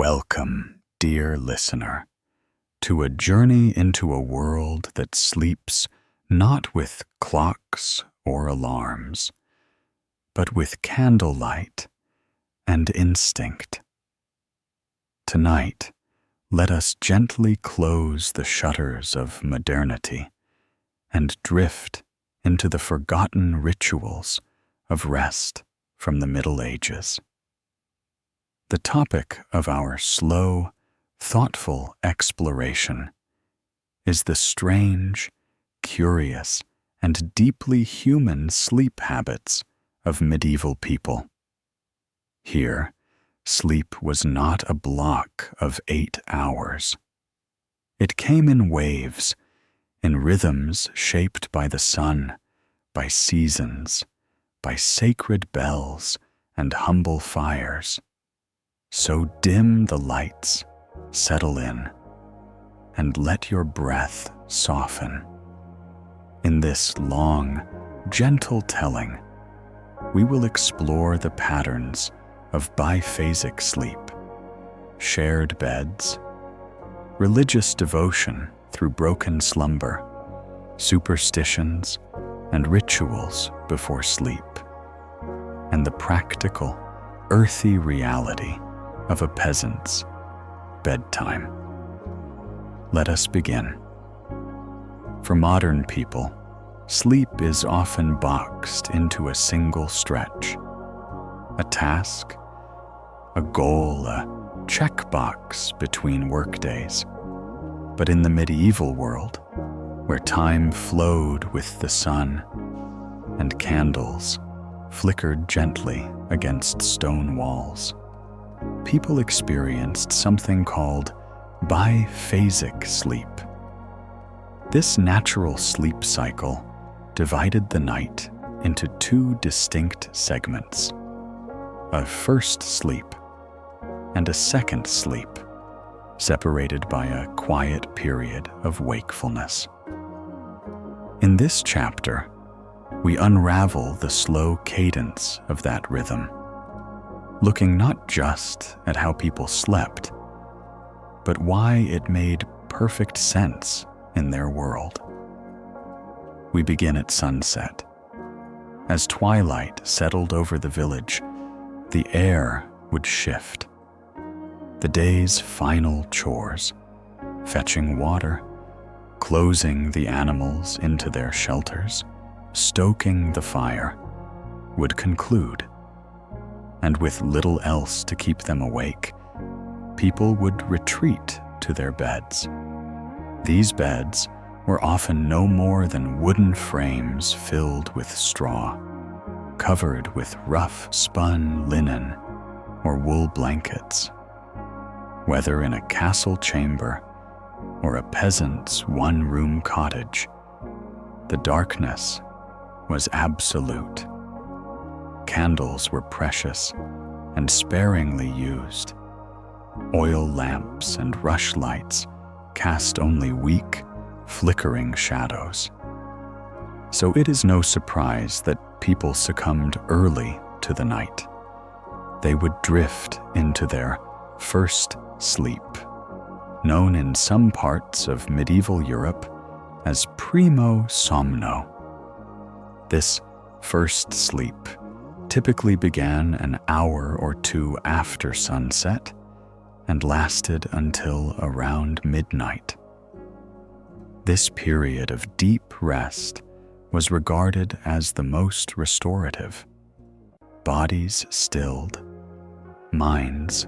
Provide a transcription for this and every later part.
Welcome, dear listener, to a journey into a world that sleeps not with clocks or alarms, but with candlelight and instinct. Tonight, let us gently close the shutters of modernity and drift into the forgotten rituals of rest from the Middle Ages. The topic of our slow, thoughtful exploration is the strange, curious, and deeply human sleep habits of medieval people. Here, sleep was not a block of 8 hours. It came in waves, in rhythms shaped by the sun, by seasons, by sacred bells and humble fires. So dim the lights, settle in, and let your breath soften. In this long, gentle telling, we will explore the patterns of biphasic sleep, shared beds, religious devotion through broken slumber, superstitions, and rituals before sleep, and the practical, earthy reality of a peasant's bedtime. Let us begin. For modern people, sleep is often boxed into a single stretch, a task, a goal, a checkbox between workdays. But in the medieval world, where time flowed with the sun and candles flickered gently against stone walls, people experienced something called biphasic sleep. This natural sleep cycle divided the night into 2 distinct segments: a first sleep and a second sleep, separated by a quiet period of wakefulness. In this chapter, we unravel the slow cadence of that rhythm, looking not just at how people slept, but why it made perfect sense in their world. We begin at sunset. As twilight settled over the village, the air would shift. The day's final chores, fetching water, closing the animals into their shelters, stoking the fire, would conclude. And with little else to keep them awake, people would retreat to their beds. These beds were often no more than wooden frames filled with straw, covered with rough spun linen or wool blankets. Whether in a castle chamber or a peasant's one-room cottage, the darkness was absolute. Candles were precious and sparingly used. Oil lamps and rushlights cast only weak, flickering shadows. So it is no surprise that people succumbed early to the night. They would drift into their first sleep, known in some parts of medieval Europe as primo somno. This first sleep typically began an hour or 2 after sunset and lasted until around midnight. This period of deep rest was regarded as the most restorative. Bodies stilled, minds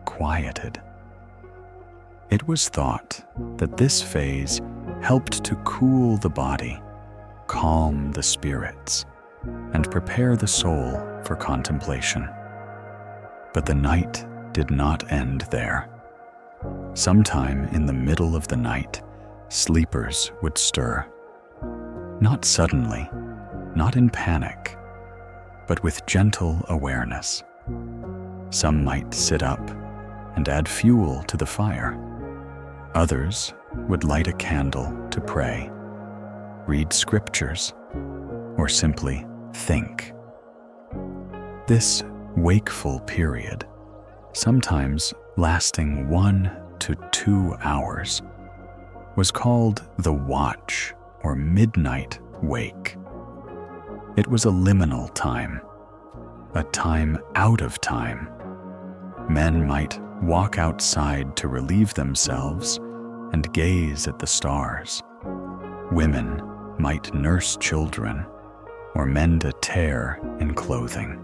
quieted. It was thought that this phase helped to cool the body, calm the spirits, and prepare the soul for contemplation. But the night did not end there. Sometime in the middle of the night, sleepers would stir. Not suddenly, not in panic, but with gentle awareness. Some might sit up and add fuel to the fire. Others would light a candle to pray, read scriptures, or simply think. This wakeful period sometimes lasting 1 to 2 hours, was called the watch or midnight wake. It was a liminal time, a time out of time. Men might walk outside to relieve themselves and gaze at the stars. Women might nurse children or mend a tear in clothing.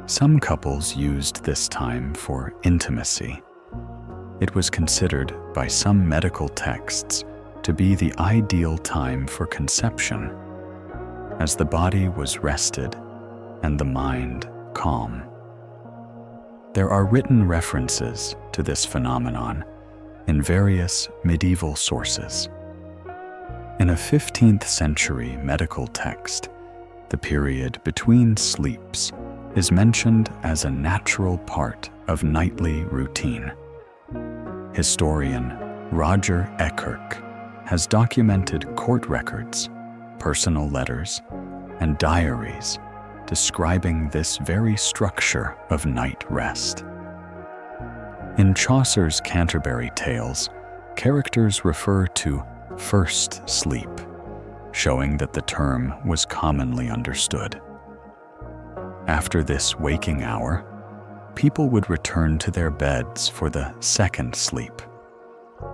Some couples used this time for intimacy. It was considered by some medical texts to be the ideal time for conception, as the body was rested and the mind calm. There are written references to this phenomenon in various medieval sources. In a 15th century medical text, the period between sleeps is mentioned as a natural part of nightly routine. Historian Roger Eckerk has documented court records, personal letters, and diaries describing this very structure of night rest. In Chaucer's Canterbury Tales, characters refer to first sleep, showing that the term was commonly understood. After this waking hour, people would return to their beds for the second sleep,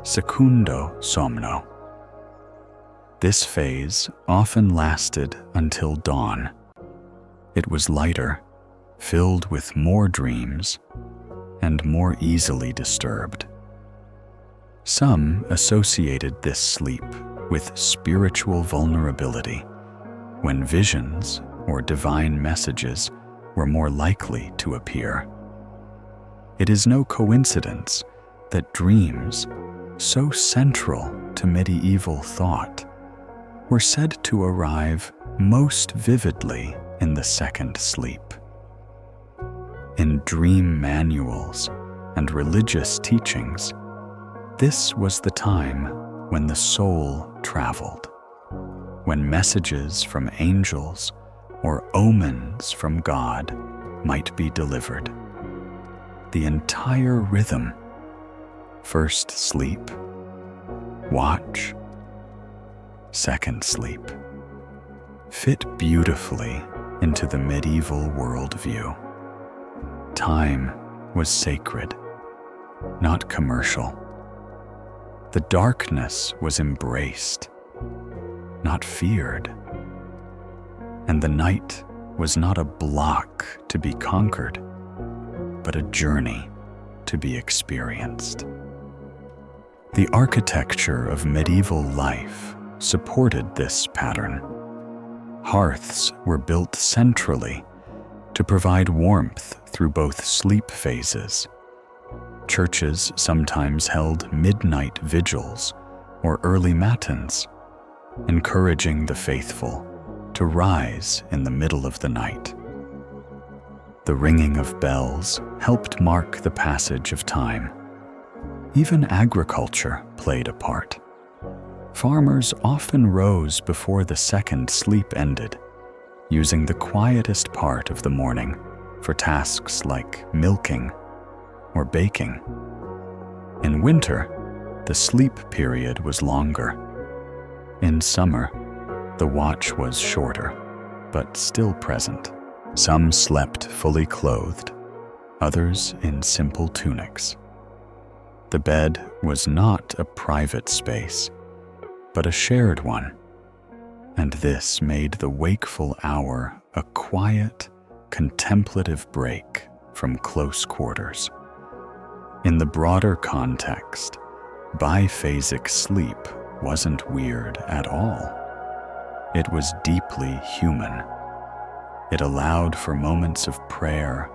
secundo somno. This phase often lasted until dawn. It was lighter, filled with more dreams, and more easily disturbed. Some associated this sleep with spiritual vulnerability, when visions or divine messages were more likely to appear. It is no coincidence that dreams, so central to medieval thought, were said to arrive most vividly in the second sleep. In dream manuals and religious teachings, this was the time when the soul traveled, when messages from angels or omens from God might be delivered. The entire rhythm, first sleep, watch, second sleep, fit beautifully into the medieval worldview. Time was sacred, not commercial. The darkness was embraced, not feared. And the night was not a block to be conquered, but a journey to be experienced. The architecture of medieval life supported this pattern. Hearths were built centrally to provide warmth through both sleep phases. Churches sometimes held midnight vigils or early matins, encouraging the faithful to rise in the middle of the night. The ringing of bells helped mark the passage of time. Even agriculture played a part. Farmers often rose before the second sleep ended, using the quietest part of the morning for tasks like milking or baking. In winter, the sleep period was longer. In summer, the watch was shorter, but still present. Some slept fully clothed, others in simple tunics. The bed was not a private space, but a shared one, and this made the wakeful hour a quiet, contemplative break from close quarters. In the broader context, biphasic sleep wasn't weird at all. It was deeply human. It allowed for moments of prayer,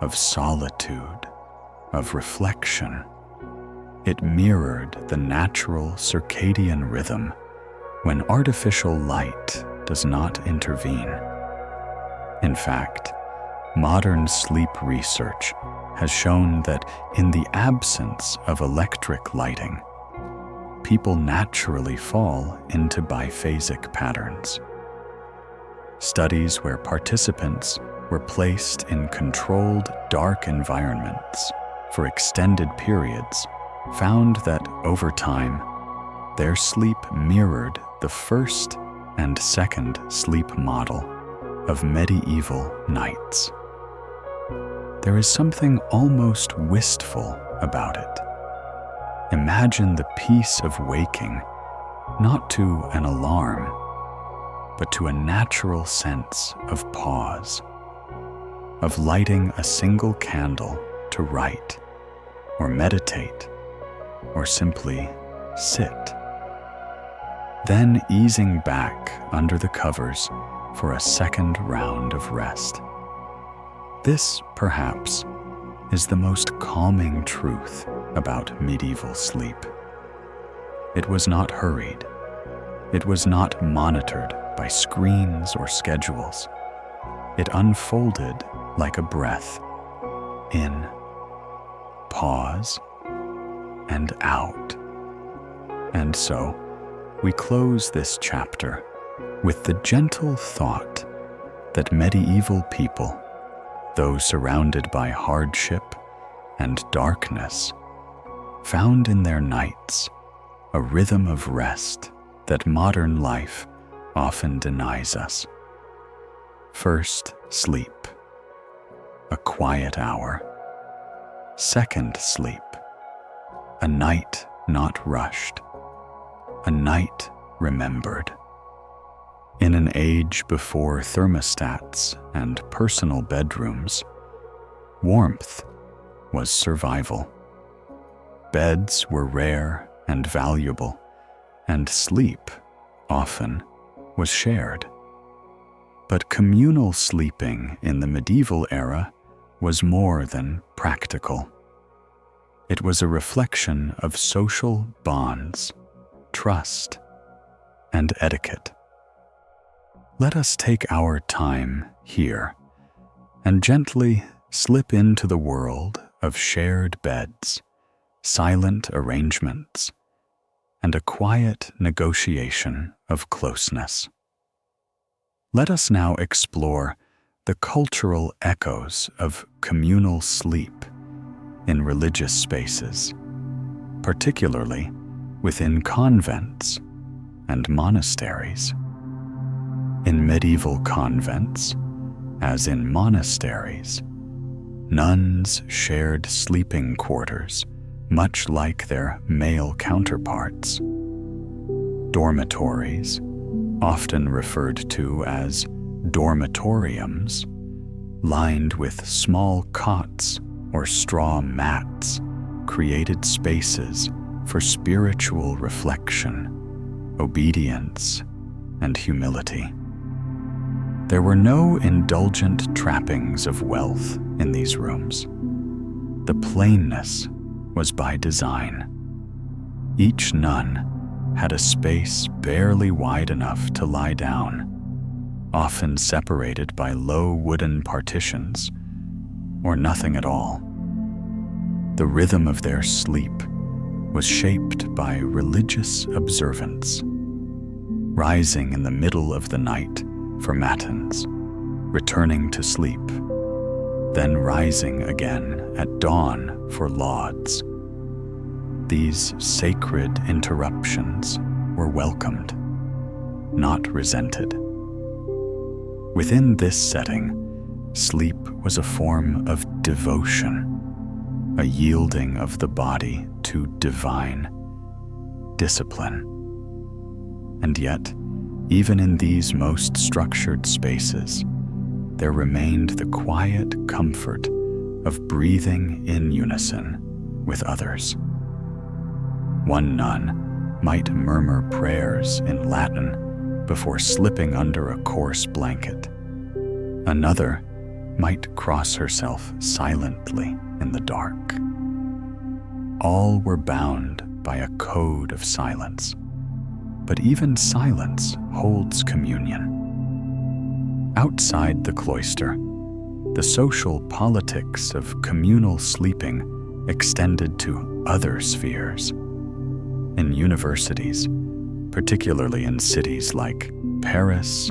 of solitude, of reflection. It mirrored the natural circadian rhythm when artificial light does not intervene. In fact, modern sleep research has shown that in the absence of electric lighting, people naturally fall into biphasic patterns. Studies where participants were placed in controlled, dark environments for extended periods found that over time, their sleep mirrored the first and second sleep model of medieval nights. There is something almost wistful about it. Imagine the peace of waking, not to an alarm, but to a natural sense of pause, of lighting a single candle to write, or meditate, or simply sit. Then easing back under the covers for a second round of rest. This, perhaps, is the most calming truth about medieval sleep. It was not hurried. It was not monitored by screens or schedules. It unfolded like a breath, in, pause, and out. And so, we close this chapter with the gentle thought that medieval people, though surrounded by hardship and darkness, found in their nights a rhythm of rest that modern life often denies us. First, sleep, a quiet hour. Second, sleep, a night not rushed, a night remembered. In an age before thermostats and personal bedrooms, warmth was survival. Beds were rare and valuable, and sleep, often, was shared. But communal sleeping in the medieval era was more than practical. It was a reflection of social bonds, trust, and etiquette. Let us take our time here and gently slip into the world of shared beds, silent arrangements, and a quiet negotiation of closeness. Let us now explore the cultural echoes of communal sleep in religious spaces, particularly within convents and monasteries. In medieval convents, as in monasteries, nuns shared sleeping quarters, much like their male counterparts. Dormitories, often referred to as dormitoriums, lined with small cots or straw mats, created spaces for spiritual reflection, obedience, and humility. There were no indulgent trappings of wealth in these rooms. The plainness was by design. Each nun had a space barely wide enough to lie down, often separated by low wooden partitions, or nothing at all. The rhythm of their sleep was shaped by religious observance, rising in the middle of the night for matins, returning to sleep, then rising again at dawn for lauds. These sacred interruptions were welcomed, not resented. Within this setting, sleep was a form of devotion, a yielding of the body to divine discipline. And yet, even in these most structured spaces, there remained the quiet comfort of breathing in unison with others. One nun might murmur prayers in Latin before slipping under a coarse blanket. Another might cross herself silently in the dark. All were bound by a code of silence, but even silence holds communion. Outside the cloister, the social politics of communal sleeping extended to other spheres. In universities, particularly in cities like Paris,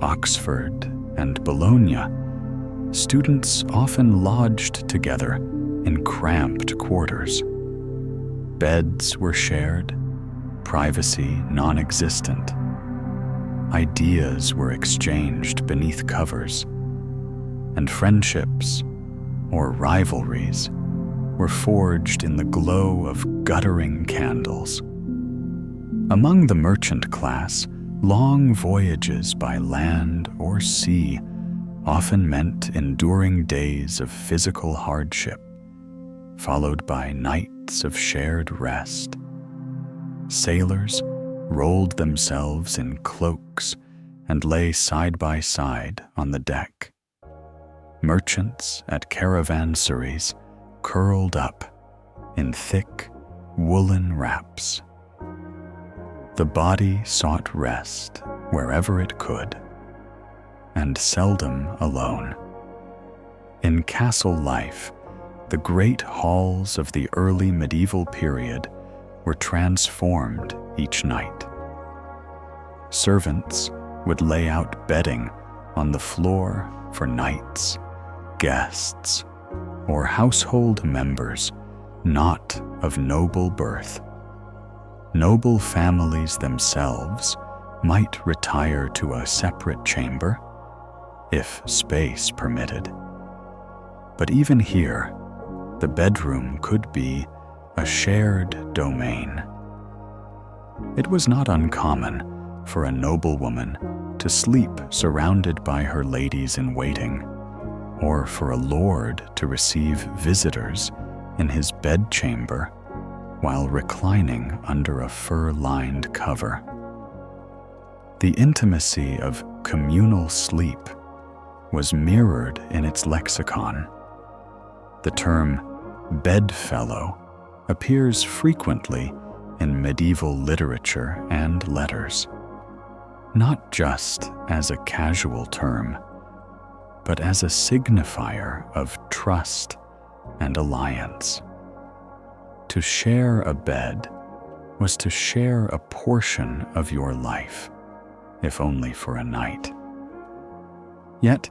Oxford, and Bologna, students often lodged together in cramped quarters. Beds were shared, privacy non-existent. Ideas were exchanged beneath covers, and friendships, or rivalries, were forged in the glow of guttering candles. Among the merchant class, long voyages by land or sea often meant enduring days of physical hardship, followed by nights of shared rest. Sailors rolled themselves in cloaks and lay side by side on the deck. Merchants at caravanserais curled up in thick woolen wraps. The body sought rest wherever it could, and seldom alone. In castle life, the great halls of the early medieval period were transformed each night. Servants would lay out bedding on the floor for knights, guests, or household members not of noble birth. Noble families themselves might retire to a separate chamber, if space permitted. But even here, the bedroom could be a shared domain. It was not uncommon for a noblewoman to sleep surrounded by her ladies-in-waiting, or for a lord to receive visitors in his bedchamber while reclining under a fur-lined cover. The intimacy of communal sleep was mirrored in its lexicon. The term bedfellow appears frequently in medieval literature and letters, not just as a casual term, but as a signifier of trust and alliance. To share a bed was to share a portion of your life, if only for a night. Yet,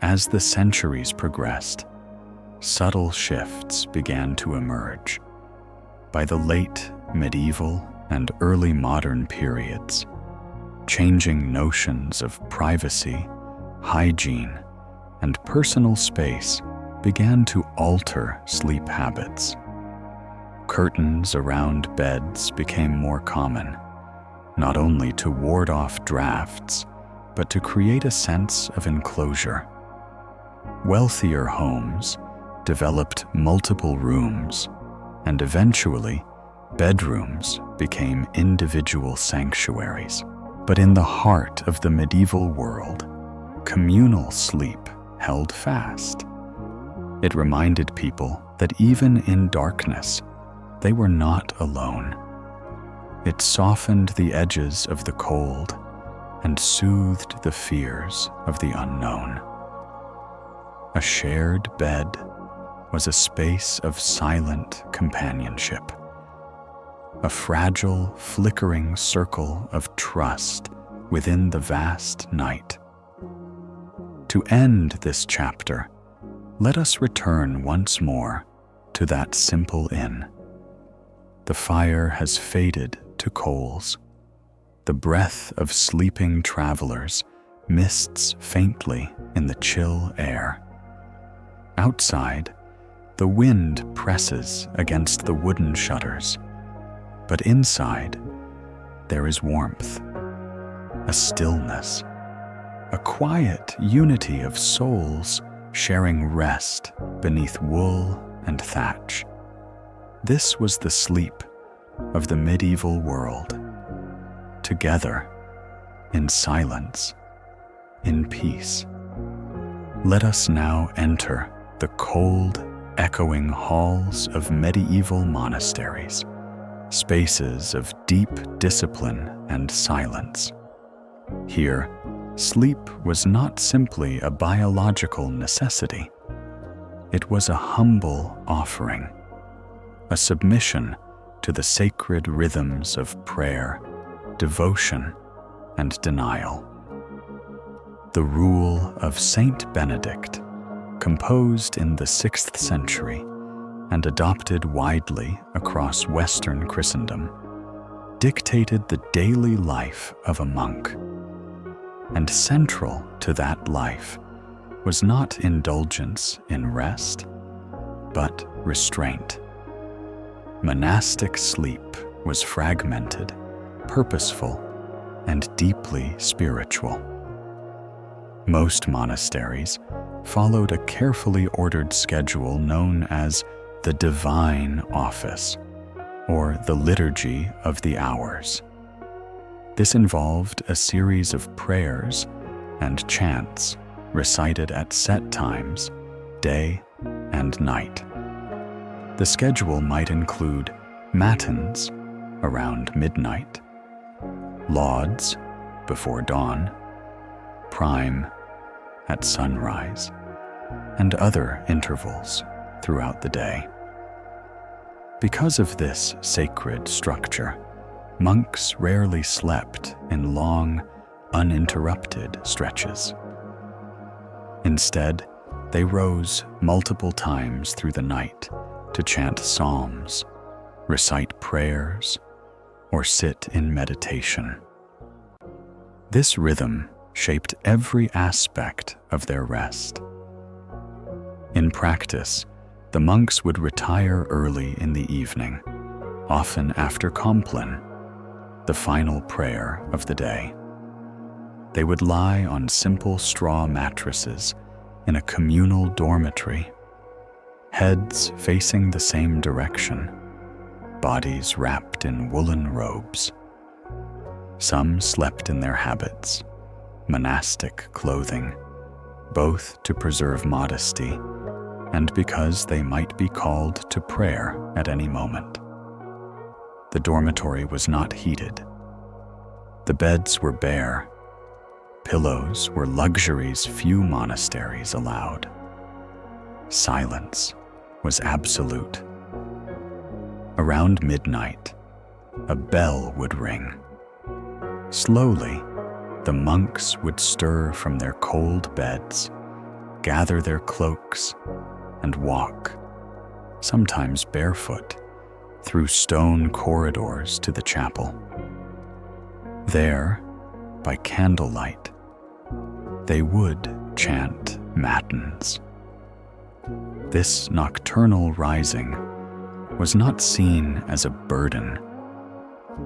as the centuries progressed, subtle shifts began to emerge. By the late medieval and early modern periods, changing notions of privacy, hygiene, and personal space began to alter sleep habits. Curtains around beds became more common, not only to ward off drafts, but to create a sense of enclosure. Wealthier homes developed multiple rooms, and eventually, bedrooms became individual sanctuaries. But in the heart of the medieval world, communal sleep held fast. It reminded people that even in darkness, they were not alone. It softened the edges of the cold and soothed the fears of the unknown. A shared bed was a space of silent companionship, a fragile, flickering circle of trust within the vast night. To end this chapter, let us return once more to that simple inn. The fire has faded to coals. The breath of sleeping travelers mists faintly in the chill air. Outside, the wind presses against the wooden shutters, but inside, there is warmth, a stillness, a quiet unity of souls sharing rest beneath wool and thatch. This was the sleep of the medieval world. Together, in silence, in peace. Let us now enter the cold, echoing halls of medieval monasteries, spaces of deep discipline and silence. Here, sleep was not simply a biological necessity. It was a humble offering, a submission to the sacred rhythms of prayer, devotion, and denial. The rule of Saint Benedict composed in the 6th century and adopted widely across Western Christendom, dictated the daily life of a monk. And central to that life was not indulgence in rest, but restraint. Monastic sleep was fragmented, purposeful, and deeply spiritual. Most monasteries followed a carefully ordered schedule known as the divine office, or the liturgy of the hours. This involved a series of prayers and chants recited at set times, day and night. The schedule might include matins around midnight, lauds before dawn, prime at sunrise, and other intervals throughout the day. Because of this sacred structure, monks rarely slept in long, uninterrupted stretches. Instead, they rose multiple times through the night to chant psalms, recite prayers, or sit in meditation. This rhythm shaped every aspect of their rest. In practice, the monks would retire early in the evening, often after Compline, the final prayer of the day. They would lie on simple straw mattresses in a communal dormitory, heads facing the same direction, bodies wrapped in woolen robes. Some slept in their habits, monastic clothing, both to preserve modesty and because they might be called to prayer at any moment. The dormitory was not heated. The beds were bare. Pillows were luxuries few monasteries allowed. Silence was absolute. Around midnight, a bell would ring. Slowly, the monks would stir from their cold beds, gather their cloaks, and walk, sometimes barefoot, through stone corridors to the chapel. There, by candlelight, they would chant matins. This nocturnal rising was not seen as a burden,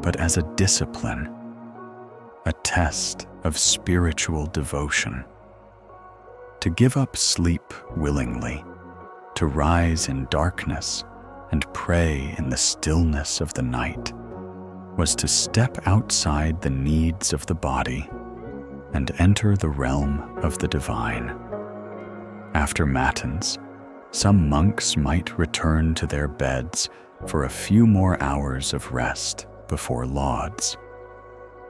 but as a discipline, a test of spiritual devotion. To give up sleep willingly, to rise in darkness and pray in the stillness of the night, was to step outside the needs of the body and enter the realm of the divine. After matins, some monks might return to their beds for a few more hours of rest before lauds.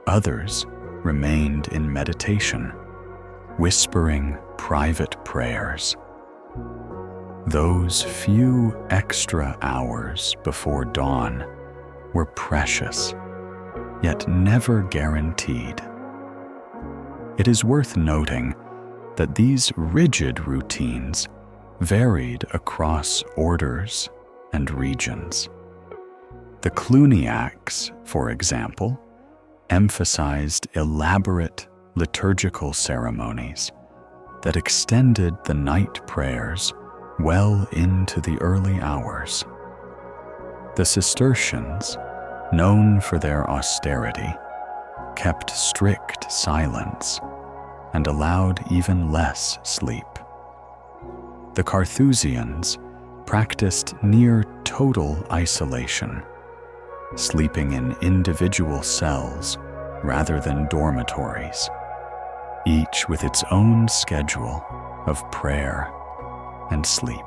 Others remained in meditation, whispering private prayers. Those few extra hours before dawn were precious, yet never guaranteed. It is worth noting that these rigid routines varied across orders and regions. The Cluniacs, for example, emphasized elaborate liturgical ceremonies that extended the night prayers well into the early hours. The Cistercians, known for their austerity, kept strict silence and allowed even less sleep. The Carthusians practiced near total isolation, sleeping in individual cells rather than dormitories, each with its own schedule of prayer and sleep.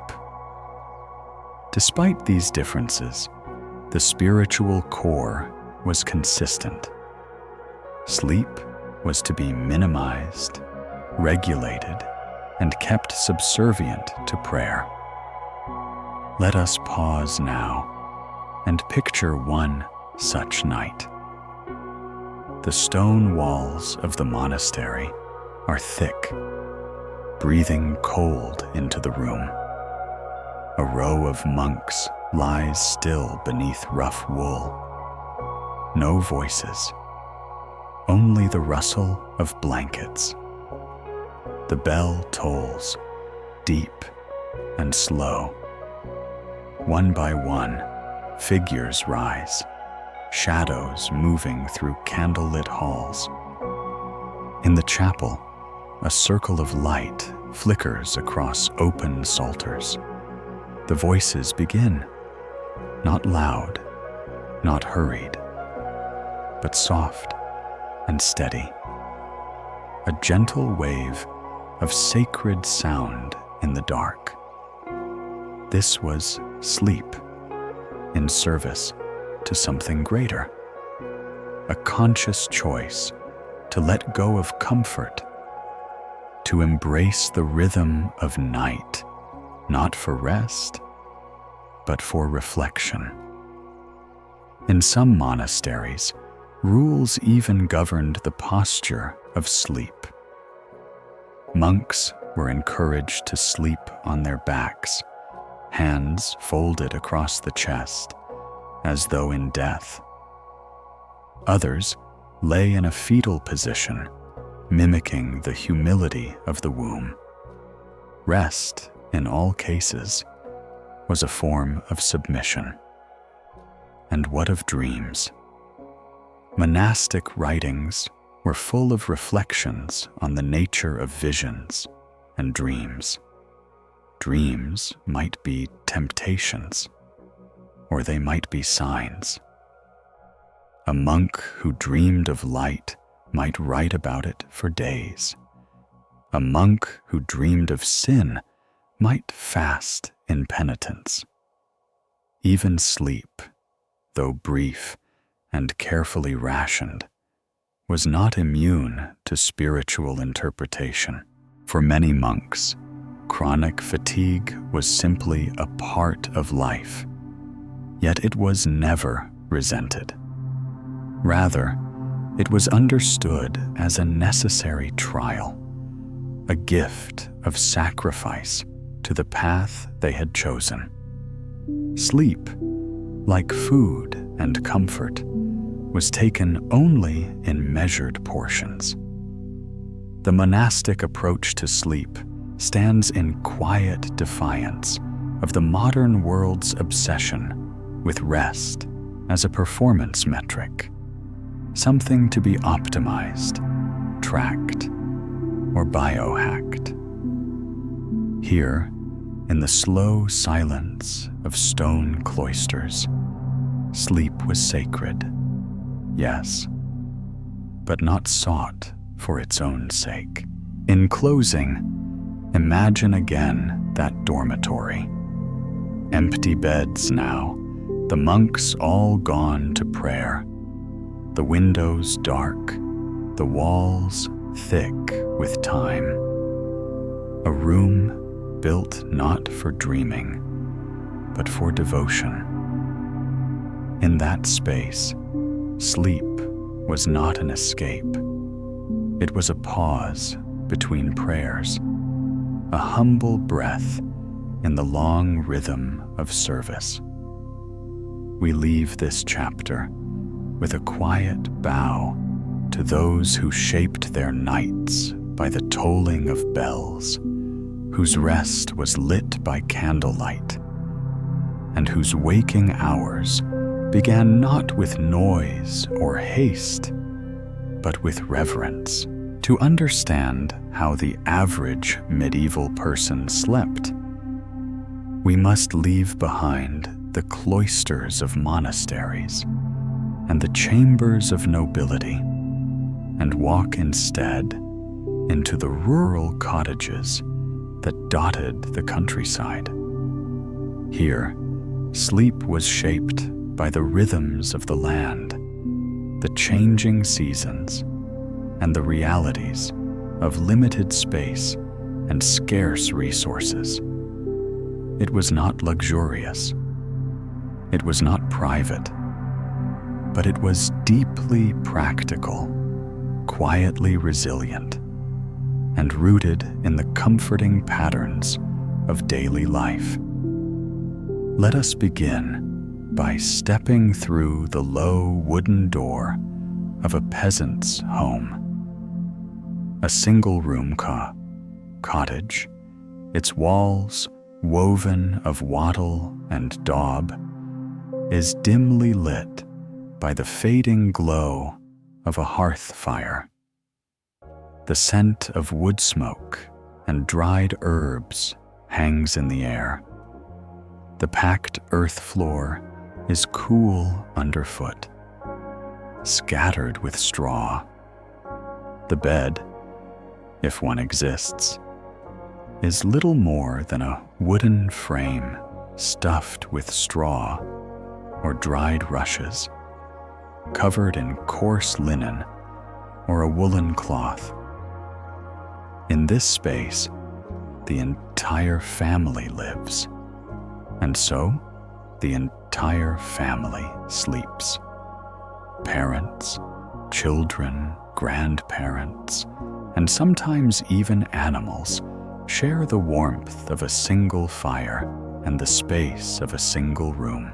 Despite these differences, the spiritual core was consistent. Sleep was to be minimized, regulated, and kept subservient to prayer. Let us pause now and picture one such night. The stone walls of the monastery are thick, breathing cold into the room. A row of monks lies still beneath rough wool. No voices, only the rustle of blankets. The bell tolls, deep and slow. One by one, figures rise, shadows moving through candlelit halls. In the chapel, a circle of light flickers across open psalters. The voices begin, not loud, not hurried, but soft and steady. A gentle wave of sacred sound in the dark. This was sleep in service to something greater. A conscious choice to let go of comfort, to embrace the rhythm of night, not for rest, but for reflection. In some monasteries, rules even governed the posture of sleep. Monks were encouraged to sleep on their backs, hands folded across the chest, as though in death. Others lay in a fetal position, mimicking the humility of the womb. Rest, in all cases, was a form of submission. And what of dreams? Monastic writings were full of reflections on the nature of visions and dreams. Dreams might be temptations, or they might be signs. A monk who dreamed of light might write about it for days. A monk who dreamed of sin might fast in penitence. Even sleep, though brief and carefully rationed, was not immune to spiritual interpretation. For many monks, chronic fatigue was simply a part of life, yet it was never resented. Rather, it was understood as a necessary trial, a gift of sacrifice to the path they had chosen. Sleep, like food and comfort, was taken only in measured portions. The monastic approach to sleep stands in quiet defiance of the modern world's obsession with rest as a performance metric, something to be optimized, tracked, or biohacked. Here, in the slow silence of stone cloisters, sleep was sacred, yes, but not sought for its own sake. In closing, imagine again that dormitory. Empty beds now, the monks all gone to prayer, the windows dark, the walls thick with time. A room built not for dreaming, but for devotion. In that space, sleep was not an escape. It was a pause between prayers, a humble breath in the long rhythm of service. We leave this chapter with a quiet bow to those who shaped their nights by the tolling of bells, whose rest was lit by candlelight, and whose waking hours began not with noise or haste, but with reverence. To understand how the average medieval person slept, we must leave behind the cloisters of monasteries and the chambers of nobility, and walk instead into the rural cottages that dotted the countryside. Here, sleep was shaped by the rhythms of the land, the changing seasons, and the realities of limited space and scarce resources. It was not luxurious. It was not private, but it was deeply practical, quietly resilient. and rooted in the comforting patterns of daily life. Let us begin by stepping through the low wooden door of a peasant's home. A single-room cottage, its walls woven of wattle and daub, is dimly lit by the fading glow of a hearth fire. The scent of wood smoke and dried herbs hangs in the air. The packed earth floor is cool underfoot, scattered with straw. The bed, if one exists, is little more than a wooden frame stuffed with straw or dried rushes, covered in coarse linen or a woolen cloth. In this space, the entire family lives, and so the entire family sleeps. Parents, children, grandparents, and sometimes even animals share the warmth of a single fire and the space of a single room.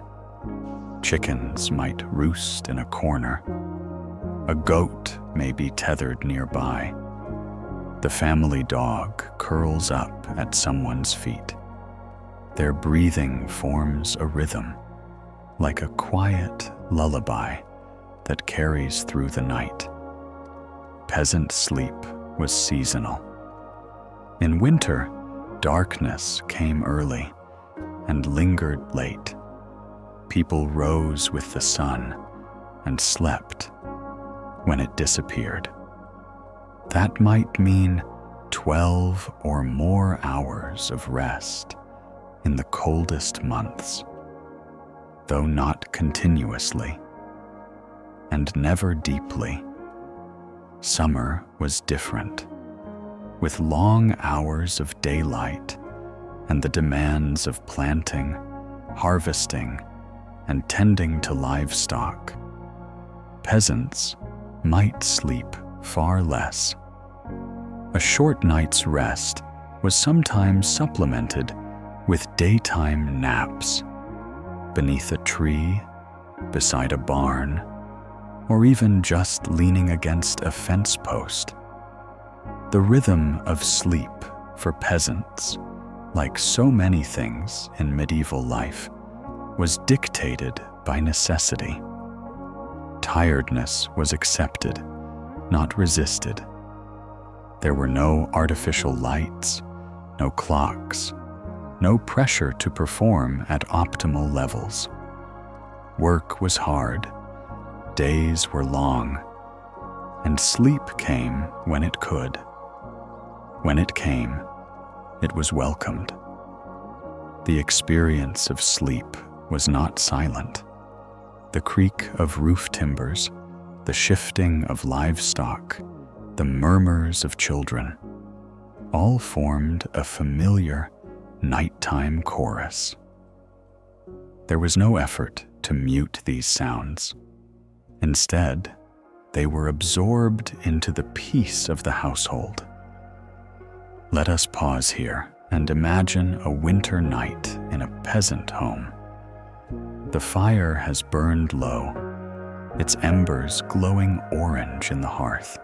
Chickens might roost in a corner. A goat may be tethered nearby. The family dog curls up at someone's feet. Their breathing forms a rhythm, like a quiet lullaby that carries through the night. Peasant sleep was seasonal. In winter, darkness came early and lingered late. People rose with the sun and slept when it disappeared. That might mean 12 or more hours of rest in the coldest months, though not continuously, and never deeply. Summer was different, with long hours of daylight and the demands of planting, harvesting, and tending to livestock. Peasants might sleep far less. A short night's rest was sometimes supplemented with daytime naps beneath a tree, beside a barn, or even just leaning against a fence post. The rhythm of sleep for peasants, like so many things in medieval life, was dictated by necessity. Tiredness was accepted, not resisted. There were no artificial lights, no clocks, no pressure to perform at optimal levels. Work was hard, days were long, and sleep came when it could. When it came, it was welcomed. The experience of sleep was not silent. The creak of roof timbers, the shifting of livestock, the murmurs of children, all formed a familiar nighttime chorus. There was no effort to mute these sounds. Instead, they were absorbed into the peace of the household. Let us pause here and imagine a winter night in a peasant home. The fire has burned low, its embers glowing orange in the hearth.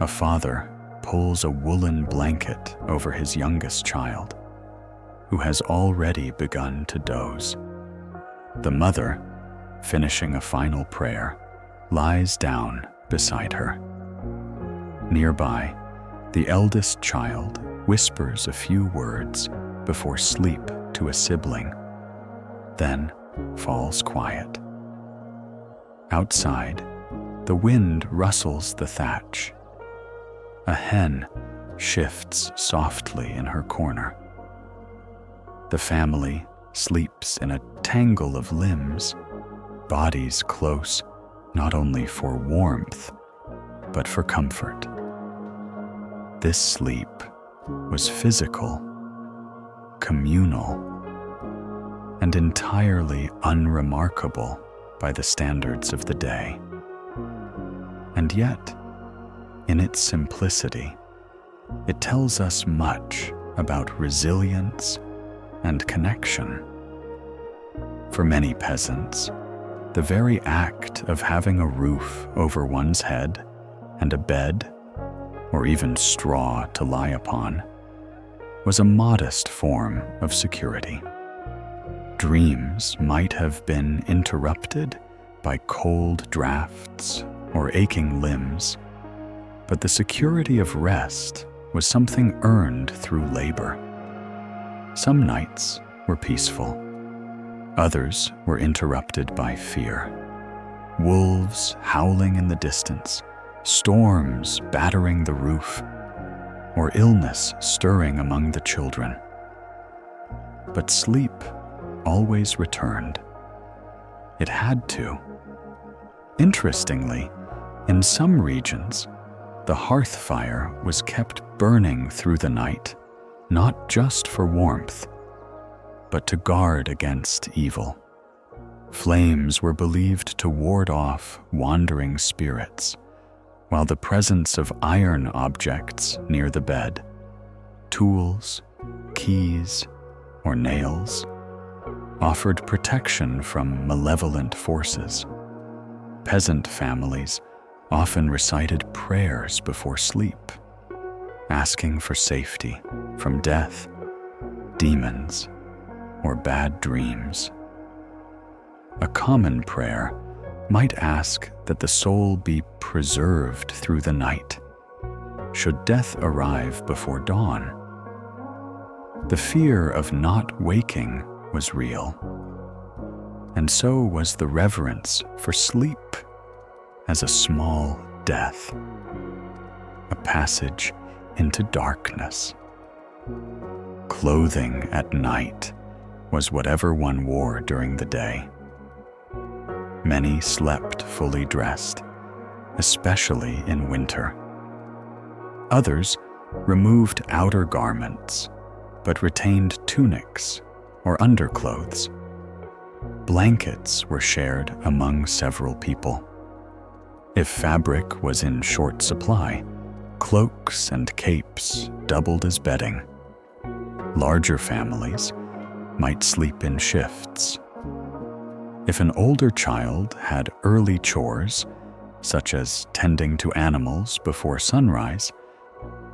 A father pulls a woolen blanket over his youngest child, who has already begun to doze. The mother, finishing a final prayer, lies down beside her. Nearby, the eldest child whispers a few words before sleep to a sibling, then falls quiet. Outside, the wind rustles the thatch. A hen shifts softly in her corner. The family sleeps in a tangle of limbs, bodies close not only for warmth, but for comfort. This sleep was physical, communal, and entirely unremarkable by the standards of the day. And yet, in its simplicity, it tells us much about resilience and connection. For many peasants, the very act of having a roof over one's head and a bed, or even straw to lie upon, was a modest form of security. Dreams might have been interrupted by cold drafts or aching limbs, but the security of rest was something earned through labor. Some nights were peaceful. Others were interrupted by fear. Wolves howling in the distance, storms battering the roof, or illness stirring among the children. But sleep always returned. It had to. Interestingly, in some regions, the hearth fire was kept burning through the night, not just for warmth, but to guard against evil. Flames were believed to ward off wandering spirits, while the presence of iron objects near the bed, tools, keys, or nails, offered protection from malevolent forces. Peasant families often recited prayers before sleep, asking for safety from death, demons, or bad dreams. A common prayer might ask that the soul be preserved through the night, should death arrive before dawn. The fear of not waking was real, and so was the reverence for sleep as a small death, a passage into darkness. Clothing at night was whatever one wore during the day. Many slept fully dressed, especially in winter. Others removed outer garments, but retained tunics or underclothes. Blankets were shared among several people. If fabric was in short supply, cloaks and capes doubled as bedding. Larger families might sleep in shifts. If an older child had early chores, such as tending to animals before sunrise,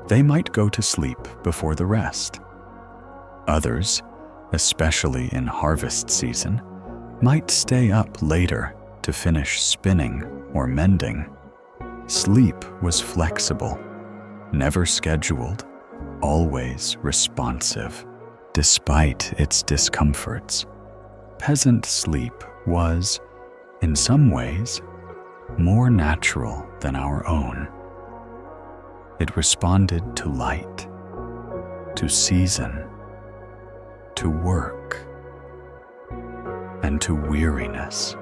they might go to sleep before the rest. Others, especially in harvest season, might stay up later to finish spinning or mending. Sleep was flexible, never scheduled, always responsive. Despite its discomforts, peasant sleep was, in some ways, more natural than our own. It responded to light, to season, to work, and to weariness.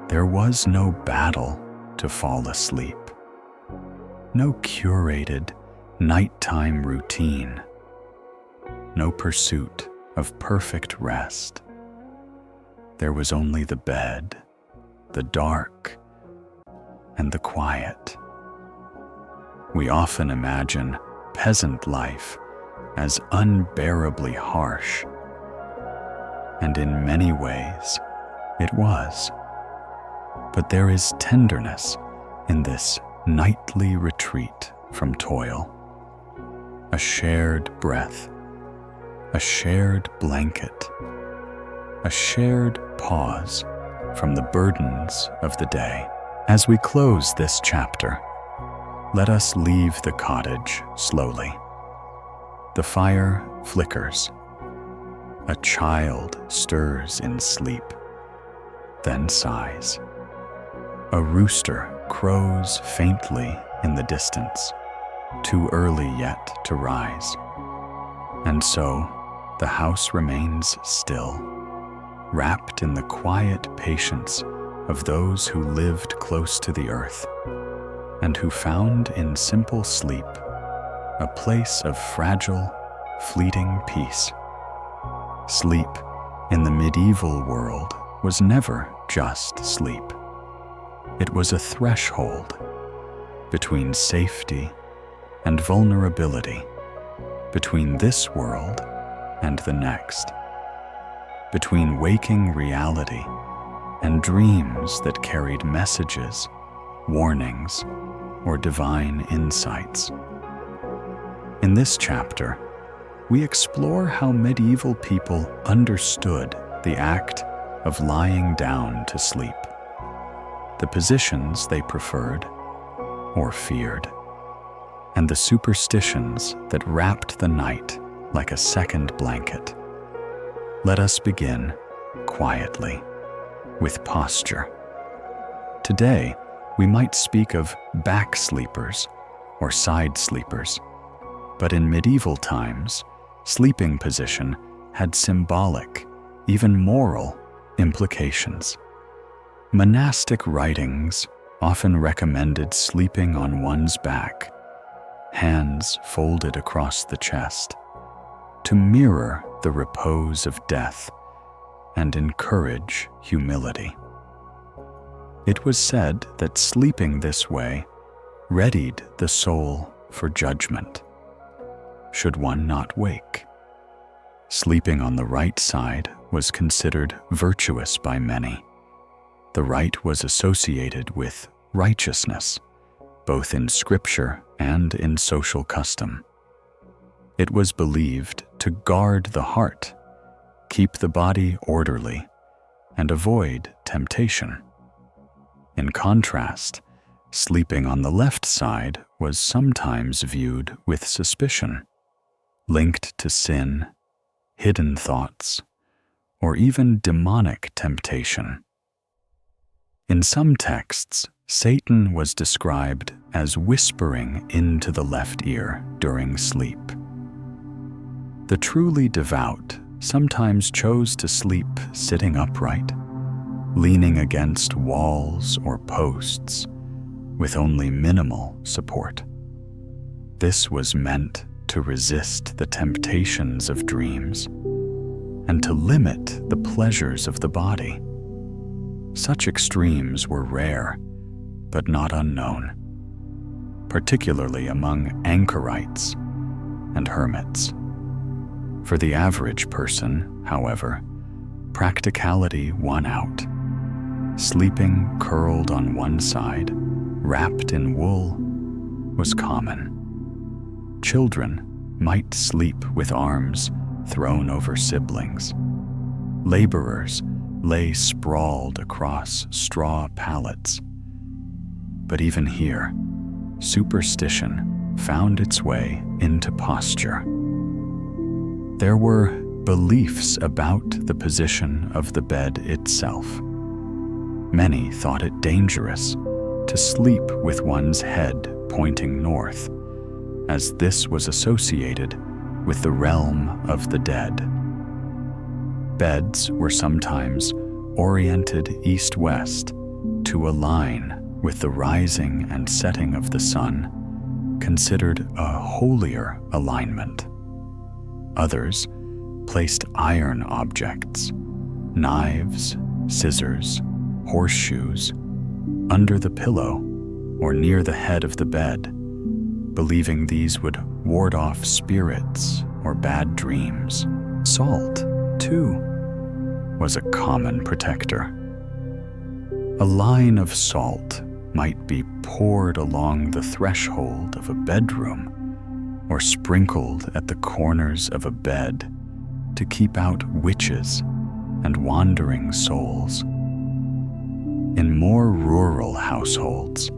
There was no battle to fall asleep, no curated nighttime routine, no pursuit of perfect rest. There was only the bed, the dark, and the quiet. We often imagine peasant life as unbearably harsh, and in many ways it was. But there is tenderness in this nightly retreat from toil, a shared breath, a shared blanket, a shared pause from the burdens of the day. As we close this chapter, let us leave the cottage slowly. The fire flickers. A child stirs in sleep, then sighs. A rooster crows faintly in the distance, too early yet to rise. And so the house remains still, wrapped in the quiet patience of those who lived close to the earth, and who found in simple sleep a place of fragile, fleeting peace. Sleep in the medieval world was never just sleep. It was a threshold between safety and vulnerability, between this world and the next, between waking reality and dreams that carried messages, warnings, or divine insights. In this chapter, we explore how medieval people understood the act of lying down to sleep, the positions they preferred or feared, and the superstitions that wrapped the night like a second blanket. Let us begin quietly with posture. Today, we might speak of back sleepers or side sleepers, but in medieval times, sleeping position had symbolic, even moral, implications. Monastic writings often recommended sleeping on one's back, hands folded across the chest, to mirror the repose of death and encourage humility. It was said that sleeping this way readied the soul for judgment, should one not wake. Sleeping on the right side was considered virtuous by many. The right was associated with righteousness, both in scripture and in social custom. It was believed to guard the heart, keep the body orderly, and avoid temptation. In contrast, sleeping on the left side was sometimes viewed with suspicion, linked to sin, hidden thoughts, or even demonic temptation. In some texts, Satan was described as whispering into the left ear during sleep. The truly devout sometimes chose to sleep sitting upright, leaning against walls or posts, with only minimal support. This was meant to resist the temptations of dreams and to limit the pleasures of the body. Such extremes were rare, but not unknown, particularly among anchorites and hermits. For the average person, however, practicality won out. Sleeping curled on one side, wrapped in wool, was common. Children might sleep with arms thrown over siblings. Laborers lay sprawled across straw pallets. But even here, superstition found its way into posture. There were beliefs about the position of the bed itself. Many thought it dangerous to sleep with one's head pointing north, as this was associated with the realm of the dead. Beds were sometimes oriented east-west to align with the rising and setting of the sun, considered a holier alignment. Others placed iron objects, knives, scissors, horseshoes, under the pillow or near the head of the bed, believing these would ward off spirits or bad dreams. Salt, too, was a common protector. A line of salt might be poured along the threshold of a bedroom or sprinkled at the corners of a bed to keep out witches and wandering souls. In more rural households,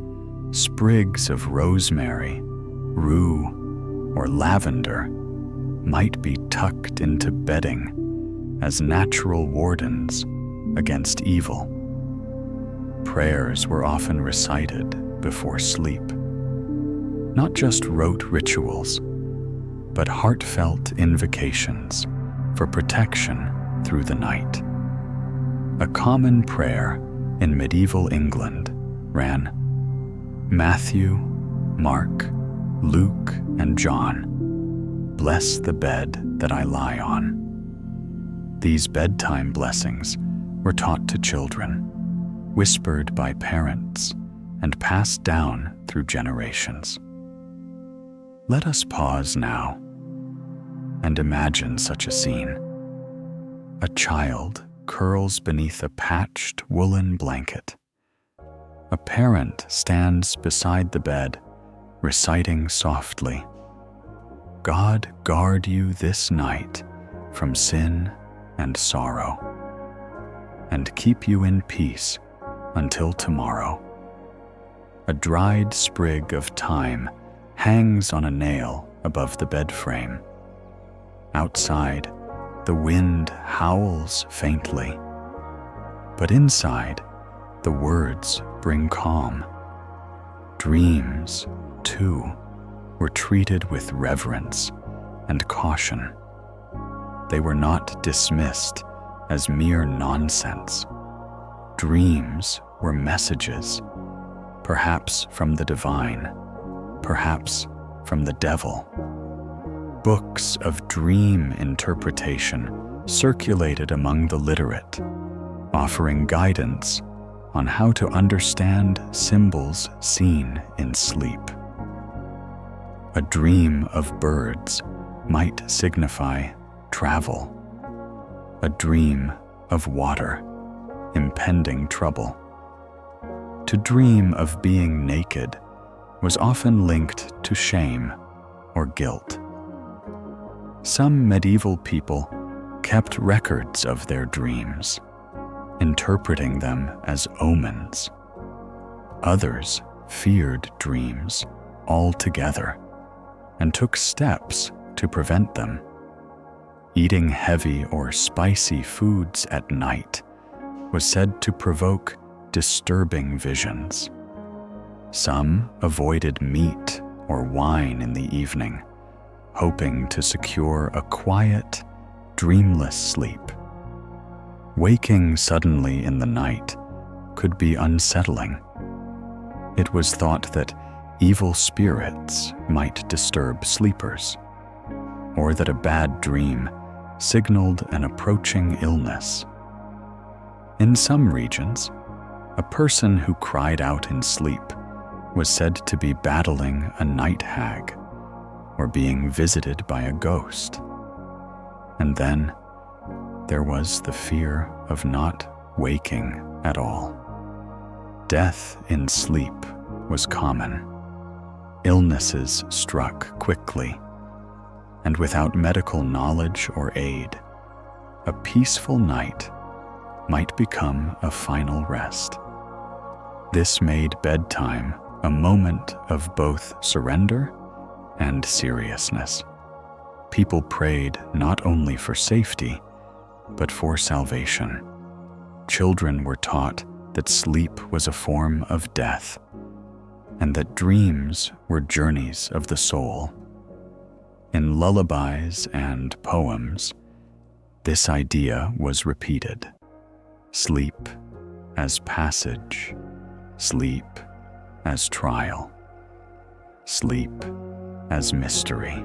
sprigs of rosemary, rue, or lavender might be tucked into bedding as natural wardens against evil. Prayers were often recited before sleep. Not just rote rituals, but heartfelt invocations for protection through the night. A common prayer in medieval England ran, "Matthew, Mark, Luke, and John, bless the bed that I lie on." These bedtime blessings were taught to children, whispered by parents, and passed down through generations. Let us pause now and imagine such a scene. A child curls beneath a patched woolen blanket. A parent stands beside the bed, reciting softly, "God guard you this night from sin and sorrow, and keep you in peace until tomorrow." A dried sprig of thyme hangs on a nail above the bed frame. Outside, the wind howls faintly, but inside, the words bring calm. Dreams, too, were treated with reverence and caution. They were not dismissed as mere nonsense. Dreams were messages, perhaps from the divine, perhaps from the devil. Books of dream interpretation circulated among the literate, offering guidance on how to understand symbols seen in sleep. A dream of birds might signify travel. A dream of water, impending trouble. To dream of being naked was often linked to shame or guilt. Some medieval people kept records of their dreams, interpreting them as omens. Others feared dreams altogether and took steps to prevent them. Eating heavy or spicy foods at night was said to provoke disturbing visions. Some avoided meat or wine in the evening, hoping to secure a quiet, dreamless sleep. Waking suddenly in the night could be unsettling. It was thought that evil spirits might disturb sleepers, or that a bad dream signaled an approaching illness. In some regions, a person who cried out in sleep was said to be battling a night hag or being visited by a ghost. And then there was the fear of not waking at all. Death in sleep was common. Illnesses struck quickly, and without medical knowledge or aid, a peaceful night might become a final rest. This made bedtime a moment of both surrender and seriousness. People prayed not only for safety, but for salvation. Children were taught that sleep was a form of death, and that dreams were journeys of the soul. In lullabies and poems, this idea was repeated. Sleep as passage, sleep as trial, sleep as mystery.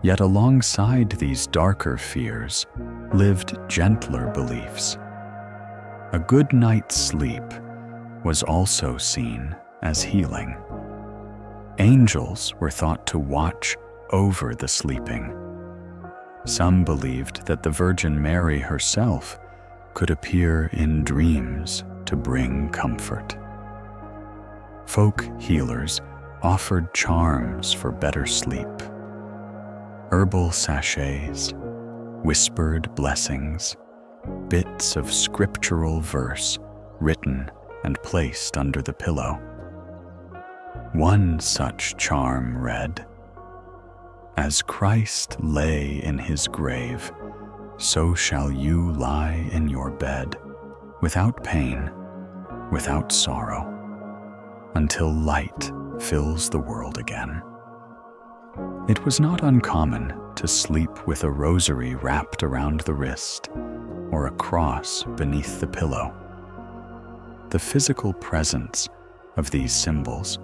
Yet alongside these darker fears lived gentler beliefs. A good night's sleep was also seen as healing. Angels were thought to watch over the sleeping. Some believed that the Virgin Mary herself could appear in dreams to bring comfort. Folk healers offered charms for better sleep. Herbal sachets, whispered blessings, bits of scriptural verse written and placed under the pillow. One such charm read, "As Christ lay in his grave, so shall you lie in your bed, without pain, without sorrow, until light fills the world again." It was not uncommon to sleep with a rosary wrapped around the wrist or a cross beneath the pillow. The physical presence of these symbols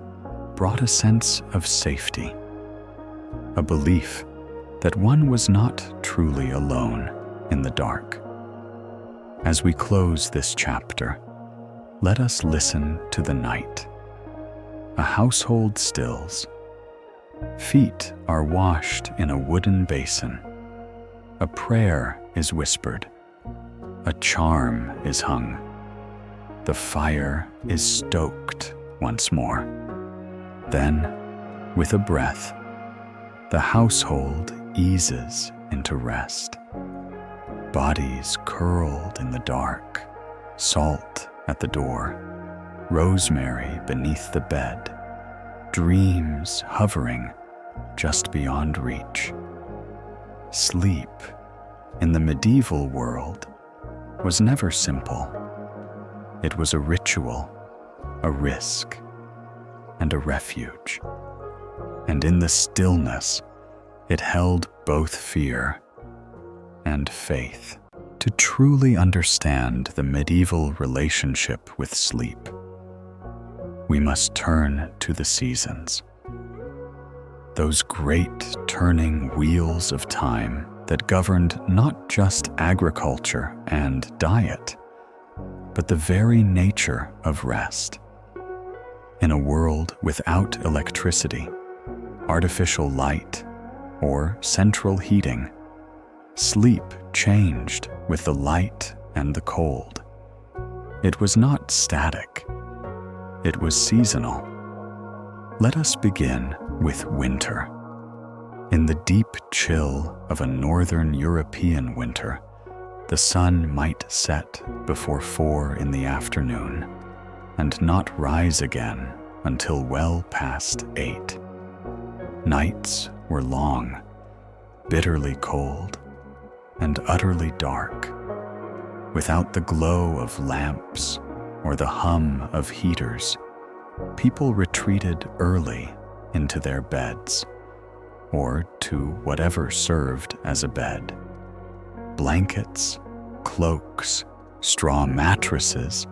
brought a sense of safety, a belief that one was not truly alone in the dark. As we close this chapter, let us listen to the night. A household stills, Feet are washed in a wooden basin. A prayer is whispered. A charm is hung. The fire is stoked once more. Then, with a breath, the household eases into rest. Bodies curled in the dark, salt at the door, rosemary beneath the bed, dreams hovering just beyond reach. Sleep in the medieval world was never simple. It was a ritual, a risk, and a refuge. And in the stillness, it held both fear and faith. To truly understand the medieval relationship with sleep, we must turn to the seasons. Those great turning wheels of time that governed not just agriculture and diet, but the very nature of rest. In a world without electricity, artificial light, or central heating, sleep changed with the light and the cold. It was not static. It was seasonal. Let us begin with winter. In the deep chill of a northern European winter, the sun might set before 4 in the afternoon and not rise again until well past 8. Nights were long, bitterly cold, and utterly dark. Without the glow of lamps or the hum of heaters, people retreated early into their beds, or to whatever served as a bed. Blankets, cloaks, straw mattresses,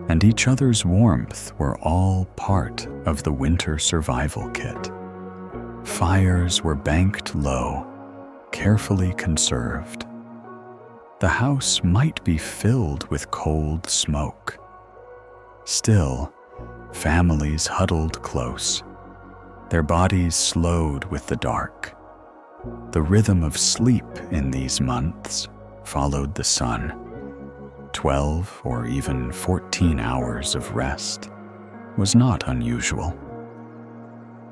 and each other's warmth were all part of the winter survival kit. Fires were banked low, carefully conserved. The house might be filled with cold smoke. Still, families huddled close, their bodies slowed with the dark. The rhythm of sleep in these months followed the sun. 12 or even 14 hours of rest was not unusual,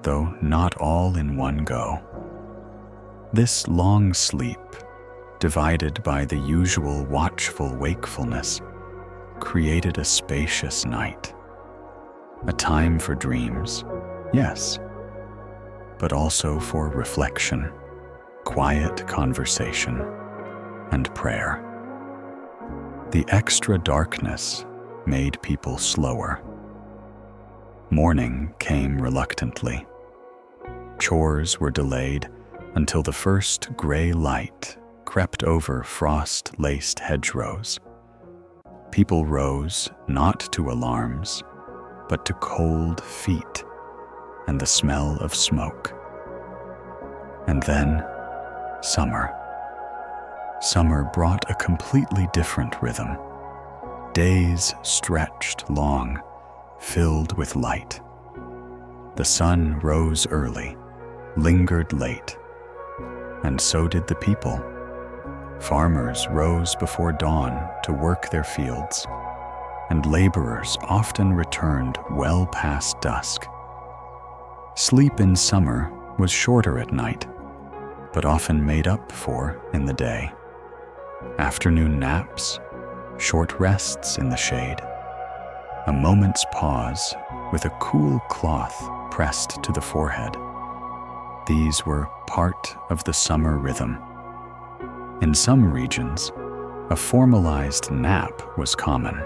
though not all in one go. This long sleep, divided by the usual watchful wakefulness, created a spacious night. A time for dreams, yes, but also for reflection, quiet conversation, and prayer. The extra darkness made people slower. Morning came reluctantly. Chores were delayed until the first gray light crept over frost-laced hedgerows. People rose not to alarms, but to cold feet and the smell of smoke. And then, summer. Summer brought a completely different rhythm. Days stretched long, filled with light. The sun rose early, lingered late, and so did the people. Farmers rose before dawn to work their fields, and laborers often returned well past dusk. Sleep in summer was shorter at night, but often made up for in the day. Afternoon naps, short rests in the shade, a moment's pause with a cool cloth pressed to the forehead. These were part of the summer rhythm. In some regions, a formalized nap was common.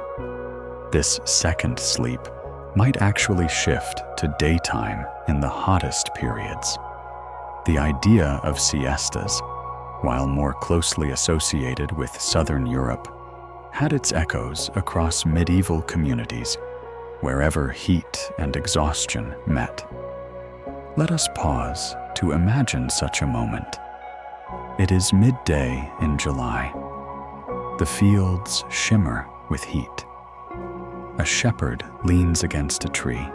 This second sleep might actually shift to daytime in the hottest periods. The idea of siestas, while more closely associated with Southern Europe, had its echoes across medieval communities, wherever heat and exhaustion met. Let us pause to imagine such a moment. It is midday in July. The fields shimmer with heat. A shepherd leans against a tree,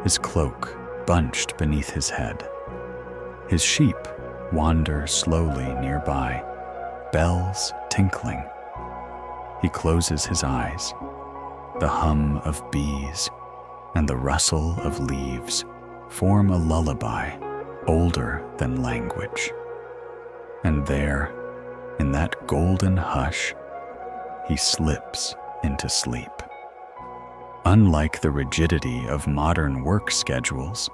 his cloak bunched beneath his head. His sheep wander slowly nearby, bells tinkling. He closes his eyes. The hum of bees and the rustle of leaves form a lullaby older than language. And there, in that golden hush, he slips into sleep. Unlike the rigidity of modern work schedules,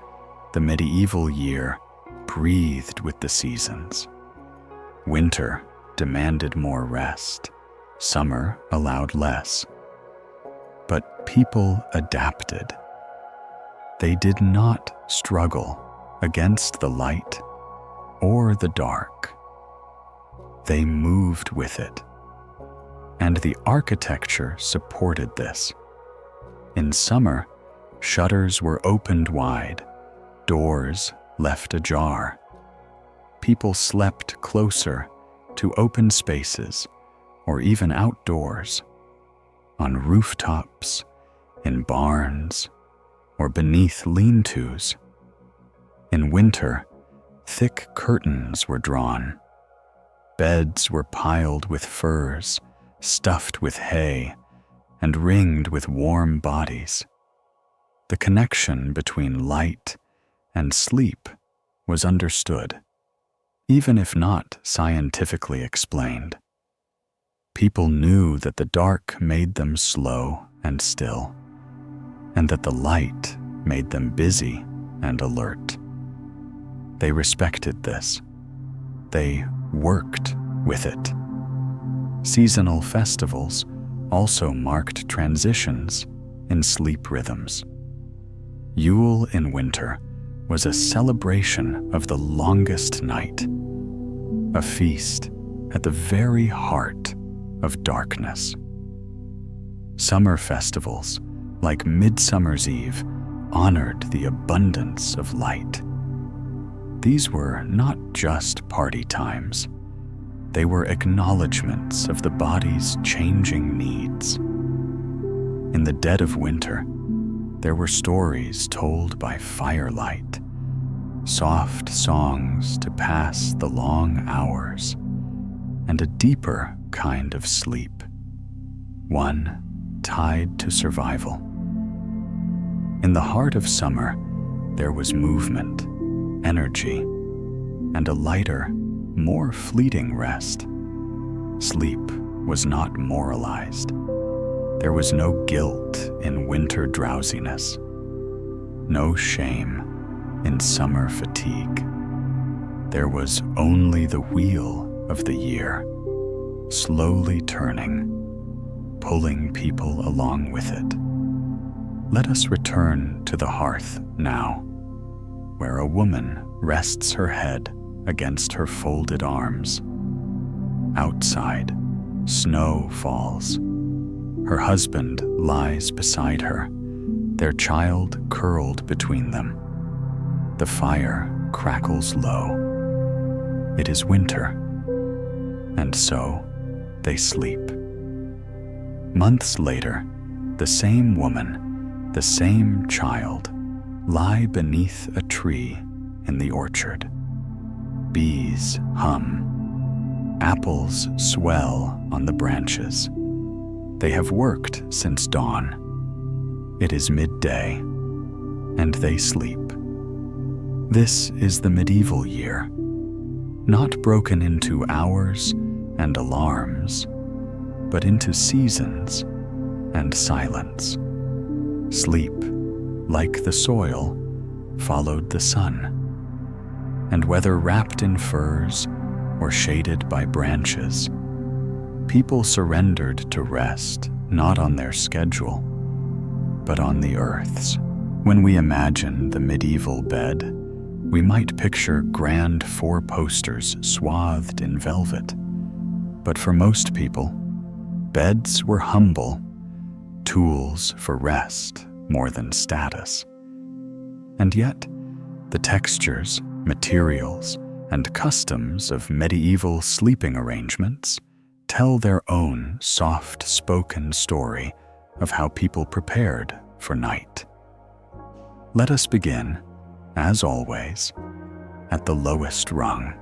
the medieval year breathed with the seasons. Winter demanded more rest. Summer allowed less. But people adapted. They did not struggle against the light or the dark. They moved with it. And the architecture supported this. In summer, shutters were opened wide, doors left ajar. People slept closer to open spaces or even outdoors, on rooftops, in barns, or beneath lean-tos. In winter, thick curtains were drawn. Beds were piled with furs, stuffed with hay, and ringed with warm bodies. The connection between light and sleep was understood, even if not scientifically explained. People knew that the dark made them slow and still, and that the light made them busy and alert. They respected this. They worked with it. Seasonal festivals also marked transitions in sleep rhythms. Yule in winter was a celebration of the longest night, a feast at the very heart of darkness. Summer festivals, like Midsummer's Eve, honored the abundance of light. These were not just party times. They were acknowledgments of the body's changing needs. In the dead of winter, there were stories told by firelight, soft songs to pass the long hours, and a deeper kind of sleep, one tied to survival. In the heart of summer, there was movement, energy, and a lighter, more fleeting rest. Sleep was not moralized. There was no guilt in winter drowsiness, no shame in summer fatigue. There was only the wheel of the year, slowly turning, pulling people along with it. Let us return to the hearth now, where a woman rests her head against her folded arms. Outside, snow falls. Her husband lies beside her, their child curled between them. The fire crackles low. It is winter, and so they sleep. Months later, the same woman, the same child, lie beneath a tree in the orchard. Bees hum. Apples swell on the branches. They have worked since dawn. It is midday, and they sleep. This is the medieval year, not broken into hours and alarms, but into seasons and silence. Sleep, like the soil, followed the sun, and whether wrapped in furs or shaded by branches, people surrendered to rest not on their schedule, but on the earth's. When we imagine the medieval bed, we might picture grand four-posters swathed in velvet. But for most people, beds were humble, tools for rest more than status. And yet, the textures, materials, and customs of medieval sleeping arrangements tell their own soft-spoken story of how people prepared for night. Let us begin, as always, at the lowest rung.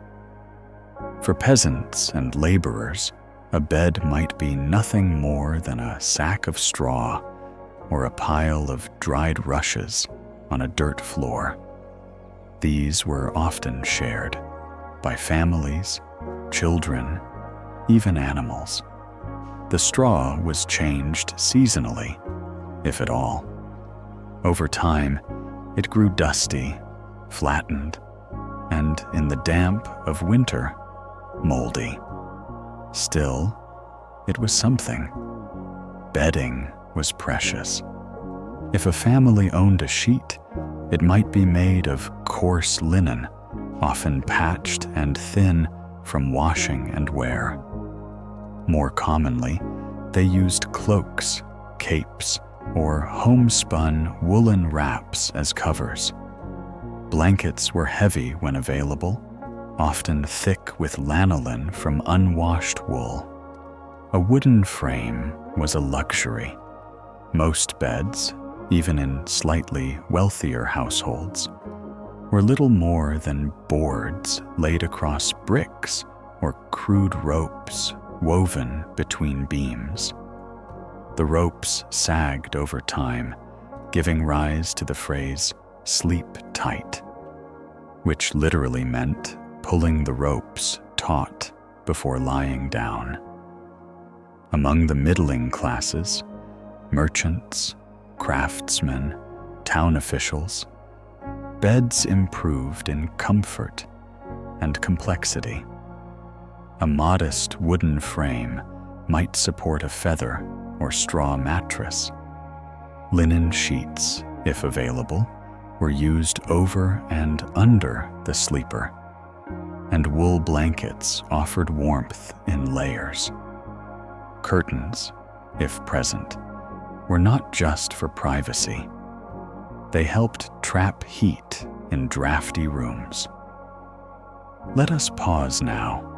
For peasants and laborers, a bed might be nothing more than a sack of straw or a pile of dried rushes on a dirt floor. These were often shared by families, children, even animals. The straw was changed seasonally, if at all. Over time, it grew dusty, flattened, and in the damp of winter, moldy. Still, it was something. Bedding was precious. If a family owned a sheet, it might be made of coarse linen, often patched and thin from washing and wear. More commonly, they used cloaks, capes, or homespun woolen wraps as covers. Blankets were heavy when available, often thick with lanolin from unwashed wool. A wooden frame was a luxury. Most beds, even in slightly wealthier households, were little more than boards laid across bricks or crude ropes woven between beams. The ropes sagged over time, giving rise to the phrase "sleep tight," which literally meant pulling the ropes taut before lying down. Among the middling classes, merchants, craftsmen, town officials, beds improved in comfort and complexity. A modest wooden frame might support a feather or straw mattress. Linen sheets, if available, were used over and under the sleeper, and wool blankets offered warmth in layers. Curtains, if present, were not just for privacy. They helped trap heat in drafty rooms. Let us pause now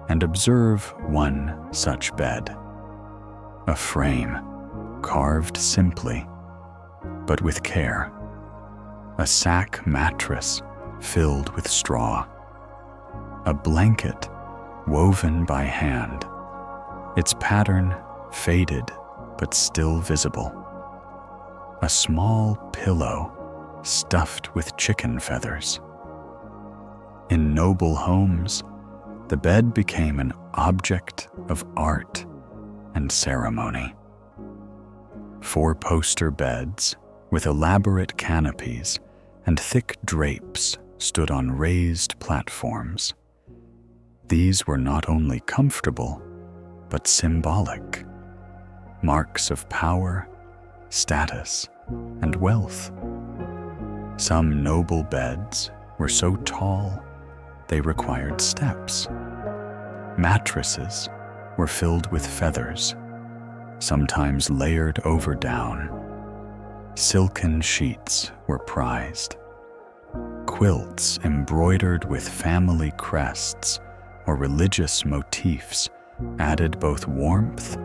and observe one such bed. A frame, carved simply, but with care. A sack mattress filled with straw. A blanket woven by hand, its pattern faded but still visible. A small pillow stuffed with chicken feathers. In noble homes, the bed became an object of art and ceremony. Four-poster beds with elaborate canopies and thick drapes stood on raised platforms. These were not only comfortable, but symbolic, marks of power, status, and wealth. Some noble beds were so tall they required steps. Mattresses were filled with feathers, sometimes layered over down. Silken sheets were prized. Quilts embroidered with family crests or religious motifs added both warmth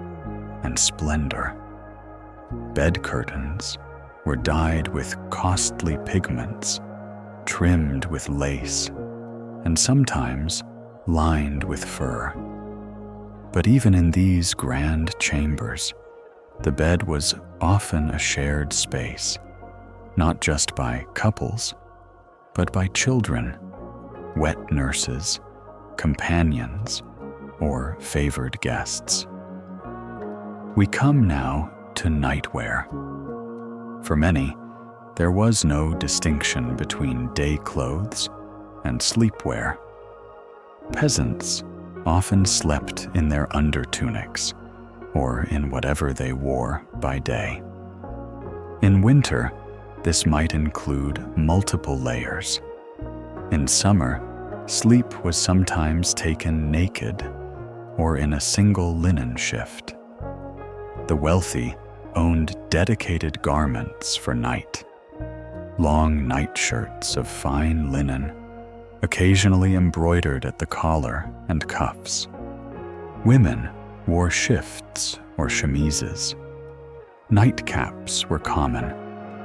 and splendor. Bed curtains were dyed with costly pigments, trimmed with lace, and sometimes lined with fur. But even in these grand chambers, the bed was often a shared space, not just by couples, but by children, wet nurses, companions, or favored guests. We come now to nightwear. For many, there was no distinction between day clothes and sleepwear. Peasants often slept in their undertunics, or in whatever they wore by day. In winter, this might include multiple layers. In summer, sleep was sometimes taken naked or in a single linen shift. The wealthy owned dedicated garments for night, long nightshirts of fine linen, occasionally embroidered at the collar and cuffs. Women wore shifts or chemises. Nightcaps were common,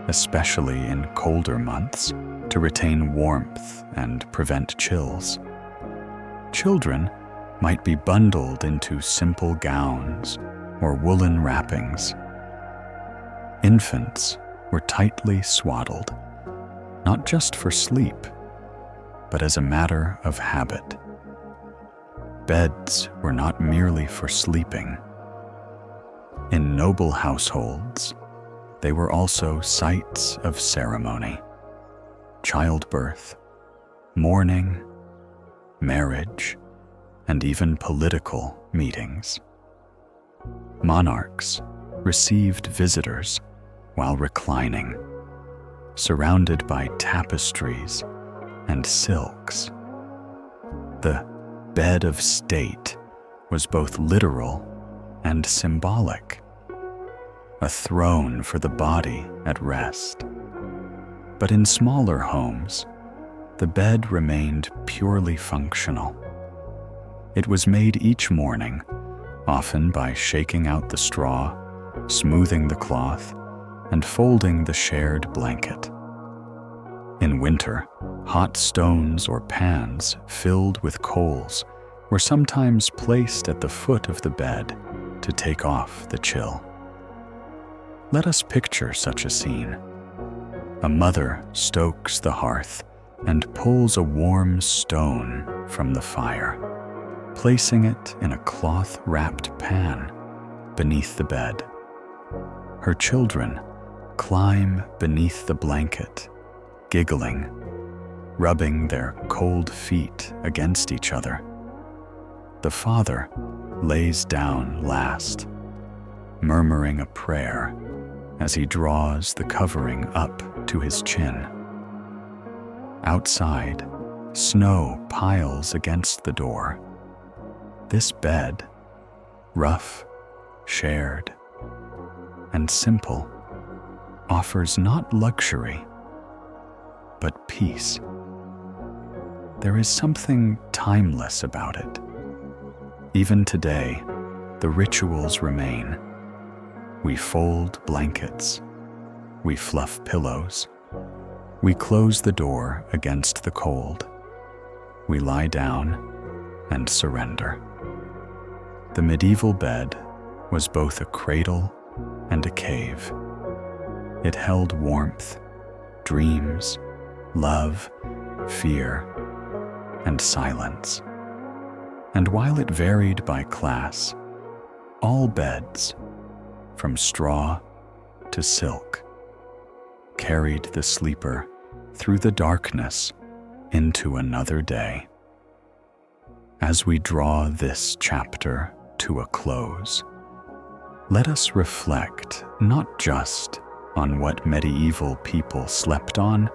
especially in colder months, to retain warmth and prevent chills. Children might be bundled into simple gowns or woolen wrappings. Infants were tightly swaddled, not just for sleep, but as a matter of habit. Beds were not merely for sleeping. In noble households, they were also sites of ceremony: childbirth, mourning, marriage, and even political meetings. Monarchs received visitors while reclining, surrounded by tapestries and silks. The bed of state was both literal and symbolic, a throne for the body at rest. But in smaller homes, the bed remained purely functional. It was made each morning, often by shaking out the straw, smoothing the cloth, and folding the shared blanket. In winter, hot stones or pans filled with coals were sometimes placed at the foot of the bed to take off the chill. Let us picture such a scene. A mother stokes the hearth and pulls a warm stone from the fire, placing it in a cloth-wrapped pan beneath the bed. Her children climb beneath the blanket, giggling, rubbing their cold feet against each other. The father lays down last, murmuring a prayer as he draws the covering up to his chin. Outside, snow piles against the door. This bed, rough, shared, and simple, offers not luxury, but peace. There is something timeless about it. Even today, the rituals remain. We fold blankets, we fluff pillows, we close the door against the cold, we lie down and surrender. The medieval bed was both a cradle and a cave. It held warmth, dreams, love, fear, and silence. And while it varied by class, all beds, from straw to silk, carried the sleeper through the darkness into another day. As we draw this chapter to a close, let us reflect not just on what medieval people slept on,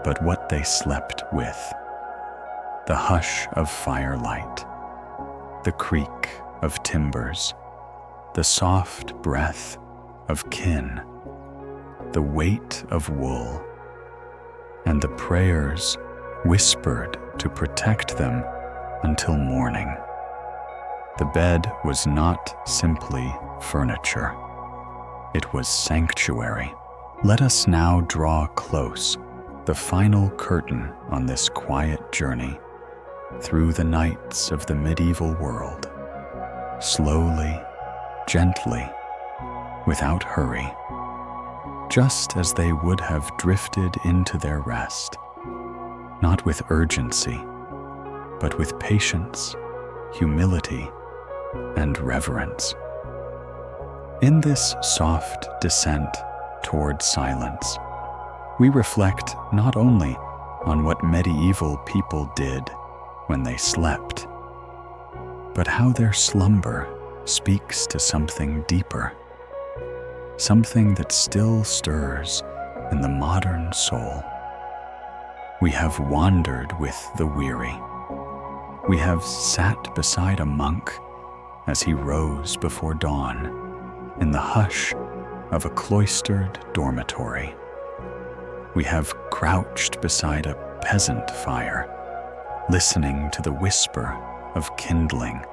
but what they slept with. The hush of firelight, the creak of timbers, the soft breath of kin, the weight of wool, and the prayers whispered to protect them until morning. The bed was not simply furniture. It was sanctuary. Let us now draw close the final curtain on this quiet journey through the nights of the medieval world. Slowly, gently, without hurry, just as they would have drifted into their rest, not with urgency, but with patience, humility, and reverence. In this soft descent toward silence, we reflect not only on what medieval people did when they slept, but how their slumber speaks to something deeper, something that still stirs in the modern soul. We have wandered with the weary. We have sat beside a monk as he rose before dawn in the hush of a cloistered dormitory. We have crouched beside a peasant fire, listening to the whisper of kindling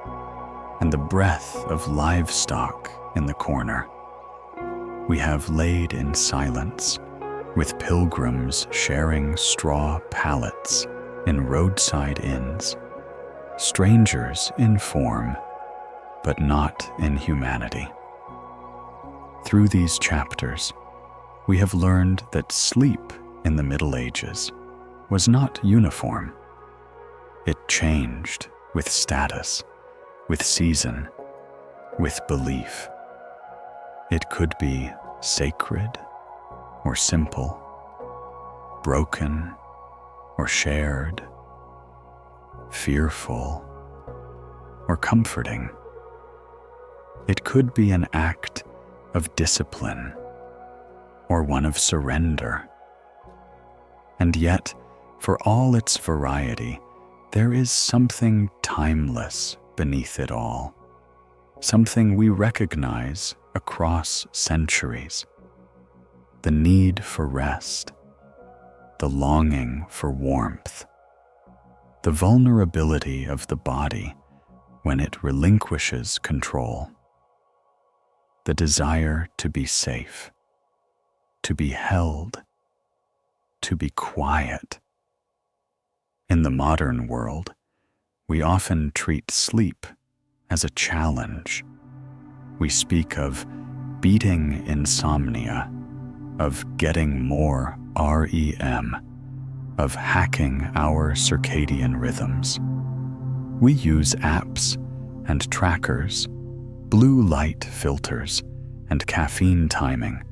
and the breath of livestock in the corner. we have laid in silence, with pilgrims sharing straw pallets in roadside inns, strangers in form, but not in humanity. Through these chapters, we have learned that sleep in the Middle Ages was not uniform. It changed with status, with season, with belief. It could be sacred or simple, broken or shared, fearful or comforting. It could be an act of discipline or one of surrender. And yet, for all its variety, there is something timeless beneath it all, something we recognize across centuries. The need for rest, the longing for warmth, the vulnerability of the body when it relinquishes control, the desire to be safe, to be held, to be quiet. In the modern world, we often treat sleep as a challenge. We speak of beating insomnia, of getting more REM, of hacking our circadian rhythms. We use apps and trackers, blue light filters, and caffeine timing,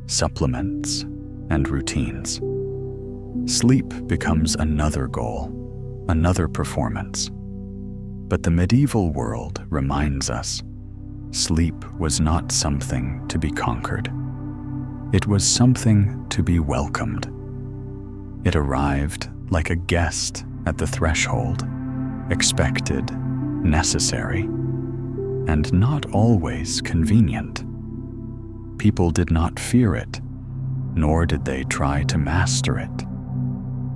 supplements, and routines. Sleep becomes another goal, another performance. But the medieval world reminds us, sleep was not something to be conquered. It was something to be welcomed. It arrived like a guest at the threshold, expected, necessary, and not always convenient. People did not fear it, nor did they try to master it.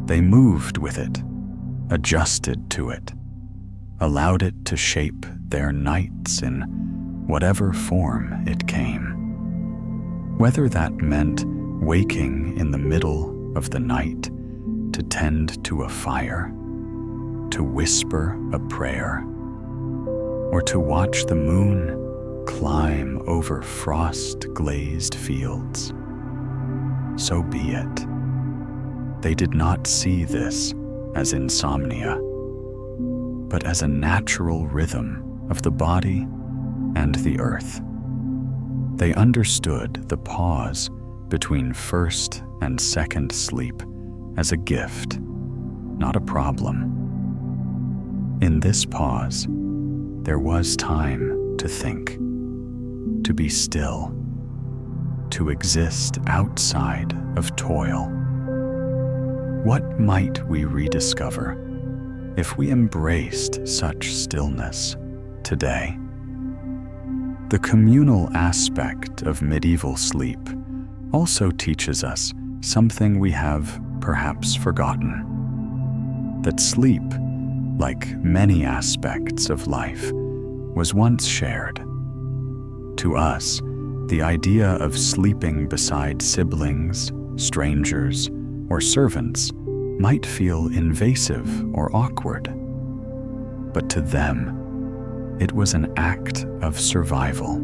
They moved with it, adjusted to it, allowed it to shape their nights in whatever form it came. Whether that meant waking in the middle of the night to tend to a fire, to whisper a prayer, or to watch the moon climb over frost-glazed fields. So be it. They did not see this as insomnia, but as a natural rhythm of the body and the earth. They understood the pause between first and second sleep as a gift, not a problem. In this pause, there was time to think, to be still, to exist outside of toil. What might we rediscover if we embraced such stillness today? The communal aspect of medieval sleep also teaches us something we have perhaps forgotten: that sleep, like many aspects of life, was once shared. To us, the idea of sleeping beside siblings, strangers, or servants might feel invasive or awkward. But to them, it was an act of survival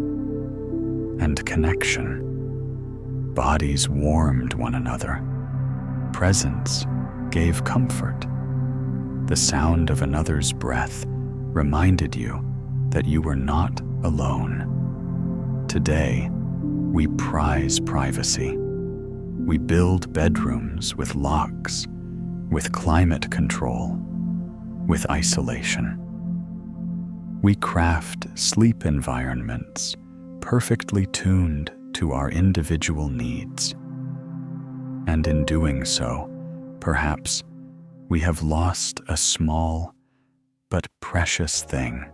and connection. Bodies warmed one another. Presence gave comfort. The sound of another's breath reminded you that you were not alone. Today, we prize privacy. We build bedrooms with locks, with climate control, with isolation. We craft sleep environments perfectly tuned to our individual needs. And in doing so, perhaps we have lost a small but precious thing: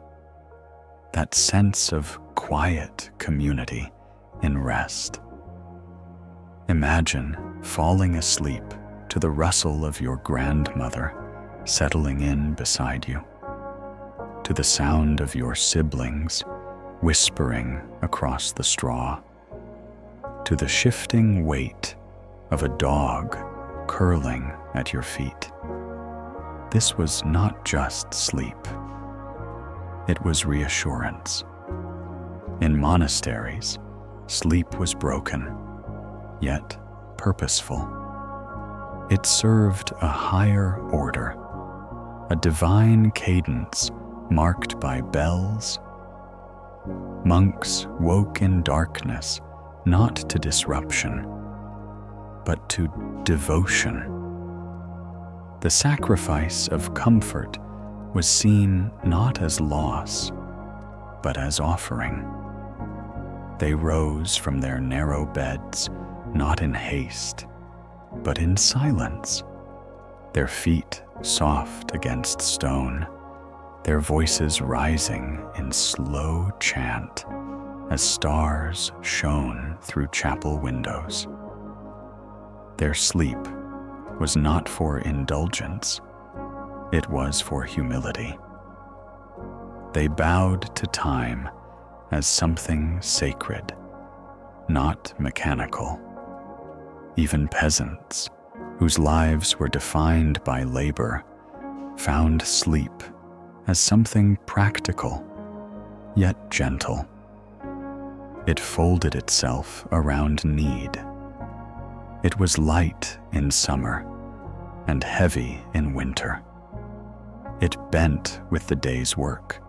that sense of quiet community in rest. Imagine falling asleep to the rustle of your grandmother settling in beside you, to the sound of your siblings whispering across the straw, to the shifting weight of a dog curling at your feet. This was not just sleep. It was reassurance. In monasteries, sleep was broken, yet purposeful. It served a higher order, a divine cadence marked by bells. Monks woke in darkness, not to disruption, but to devotion. The sacrifice of comfort was seen not as loss, but as offering. They rose from their narrow beds, not in haste, but in silence, their feet soft against stone, their voices rising in slow chant as stars shone through chapel windows. Their sleep was not for indulgence, it was for humility. They bowed to time as something sacred, not mechanical. Even peasants, whose lives were defined by labor, found sleep as something practical, yet gentle. It folded itself around need. It was light in summer and heavy in winter. It bent with the day's work.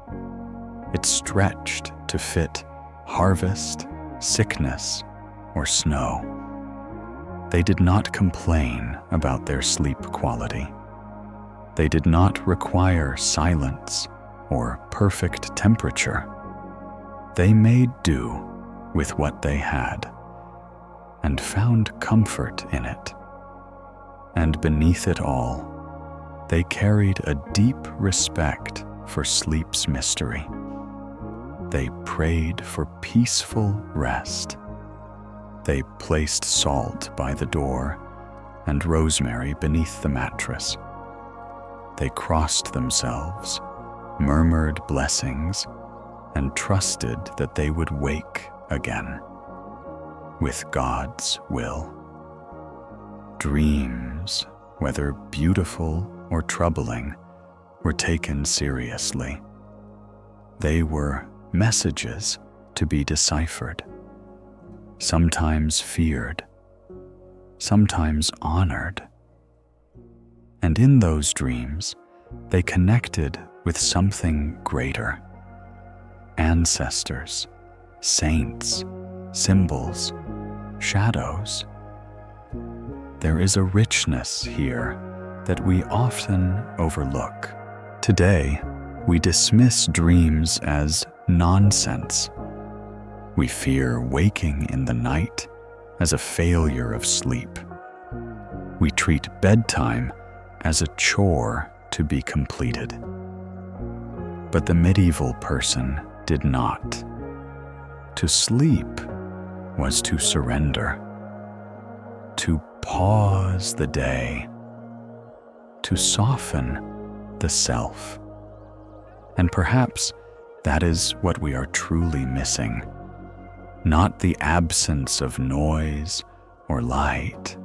It stretched to fit harvest, sickness, or snow. They did not complain about their sleep quality. They did not require silence or perfect temperature. They made do with what they had and found comfort in it. And beneath it all, they carried a deep respect for sleep's mystery. They prayed for peaceful rest. They placed salt by the door and rosemary beneath the mattress. They crossed themselves, murmured blessings, and trusted that they would wake again with God's will. Dreams, whether beautiful or troubling, were taken seriously. They were messages to be deciphered, sometimes feared, sometimes honored. And in those dreams, they connected with something greater. Ancestors, saints, symbols, shadows. There is a richness here that we often overlook. Today, we dismiss dreams as nonsense. We fear waking in the night as a failure of sleep. We treat bedtime as a chore to be completed. But the medieval person did not. To sleep was to surrender, to pause the day, to soften the self. And perhaps that is what we are truly missing. Not the absence of noise or light,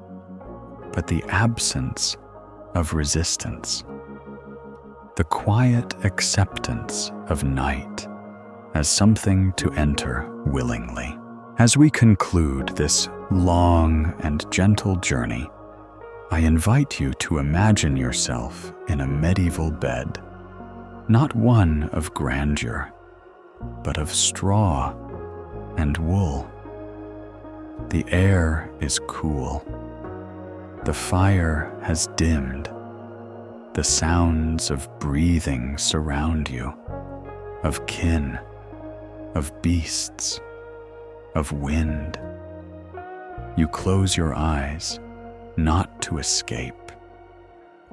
but the absence of resistance. The quiet acceptance of night as something to enter willingly. As we conclude this long and gentle journey, I invite you to imagine yourself in a medieval bed, not one of grandeur, but of straw and wool. The air is cool. The fire has dimmed. The sounds of breathing surround you, of kin, of beasts, of wind. You close your eyes, not to escape,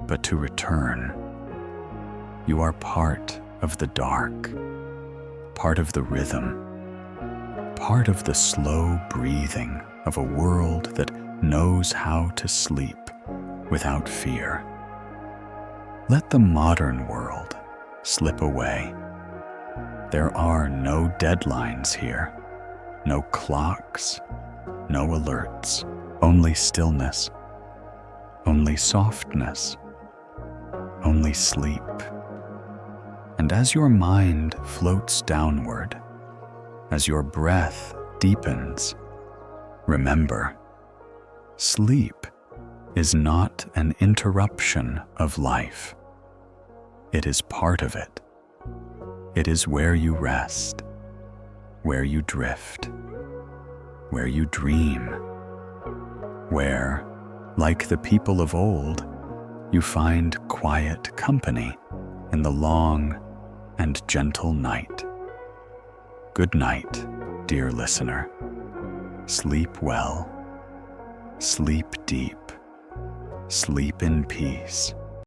but to return. You are part of the dark, part of the rhythm, part of the slow breathing of a world that knows how to sleep without fear. Let the modern world slip away. There are no deadlines here, no clocks, no alerts, only stillness, only softness, only sleep. And as your mind floats downward, as your breath deepens, remember, sleep is not an interruption of life. It is part of it. It is where you rest, where you drift, where you dream, where, like the people of old, you find quiet company in the long and gentle night. Good night, dear listener. Sleep well, sleep deep, sleep in peace.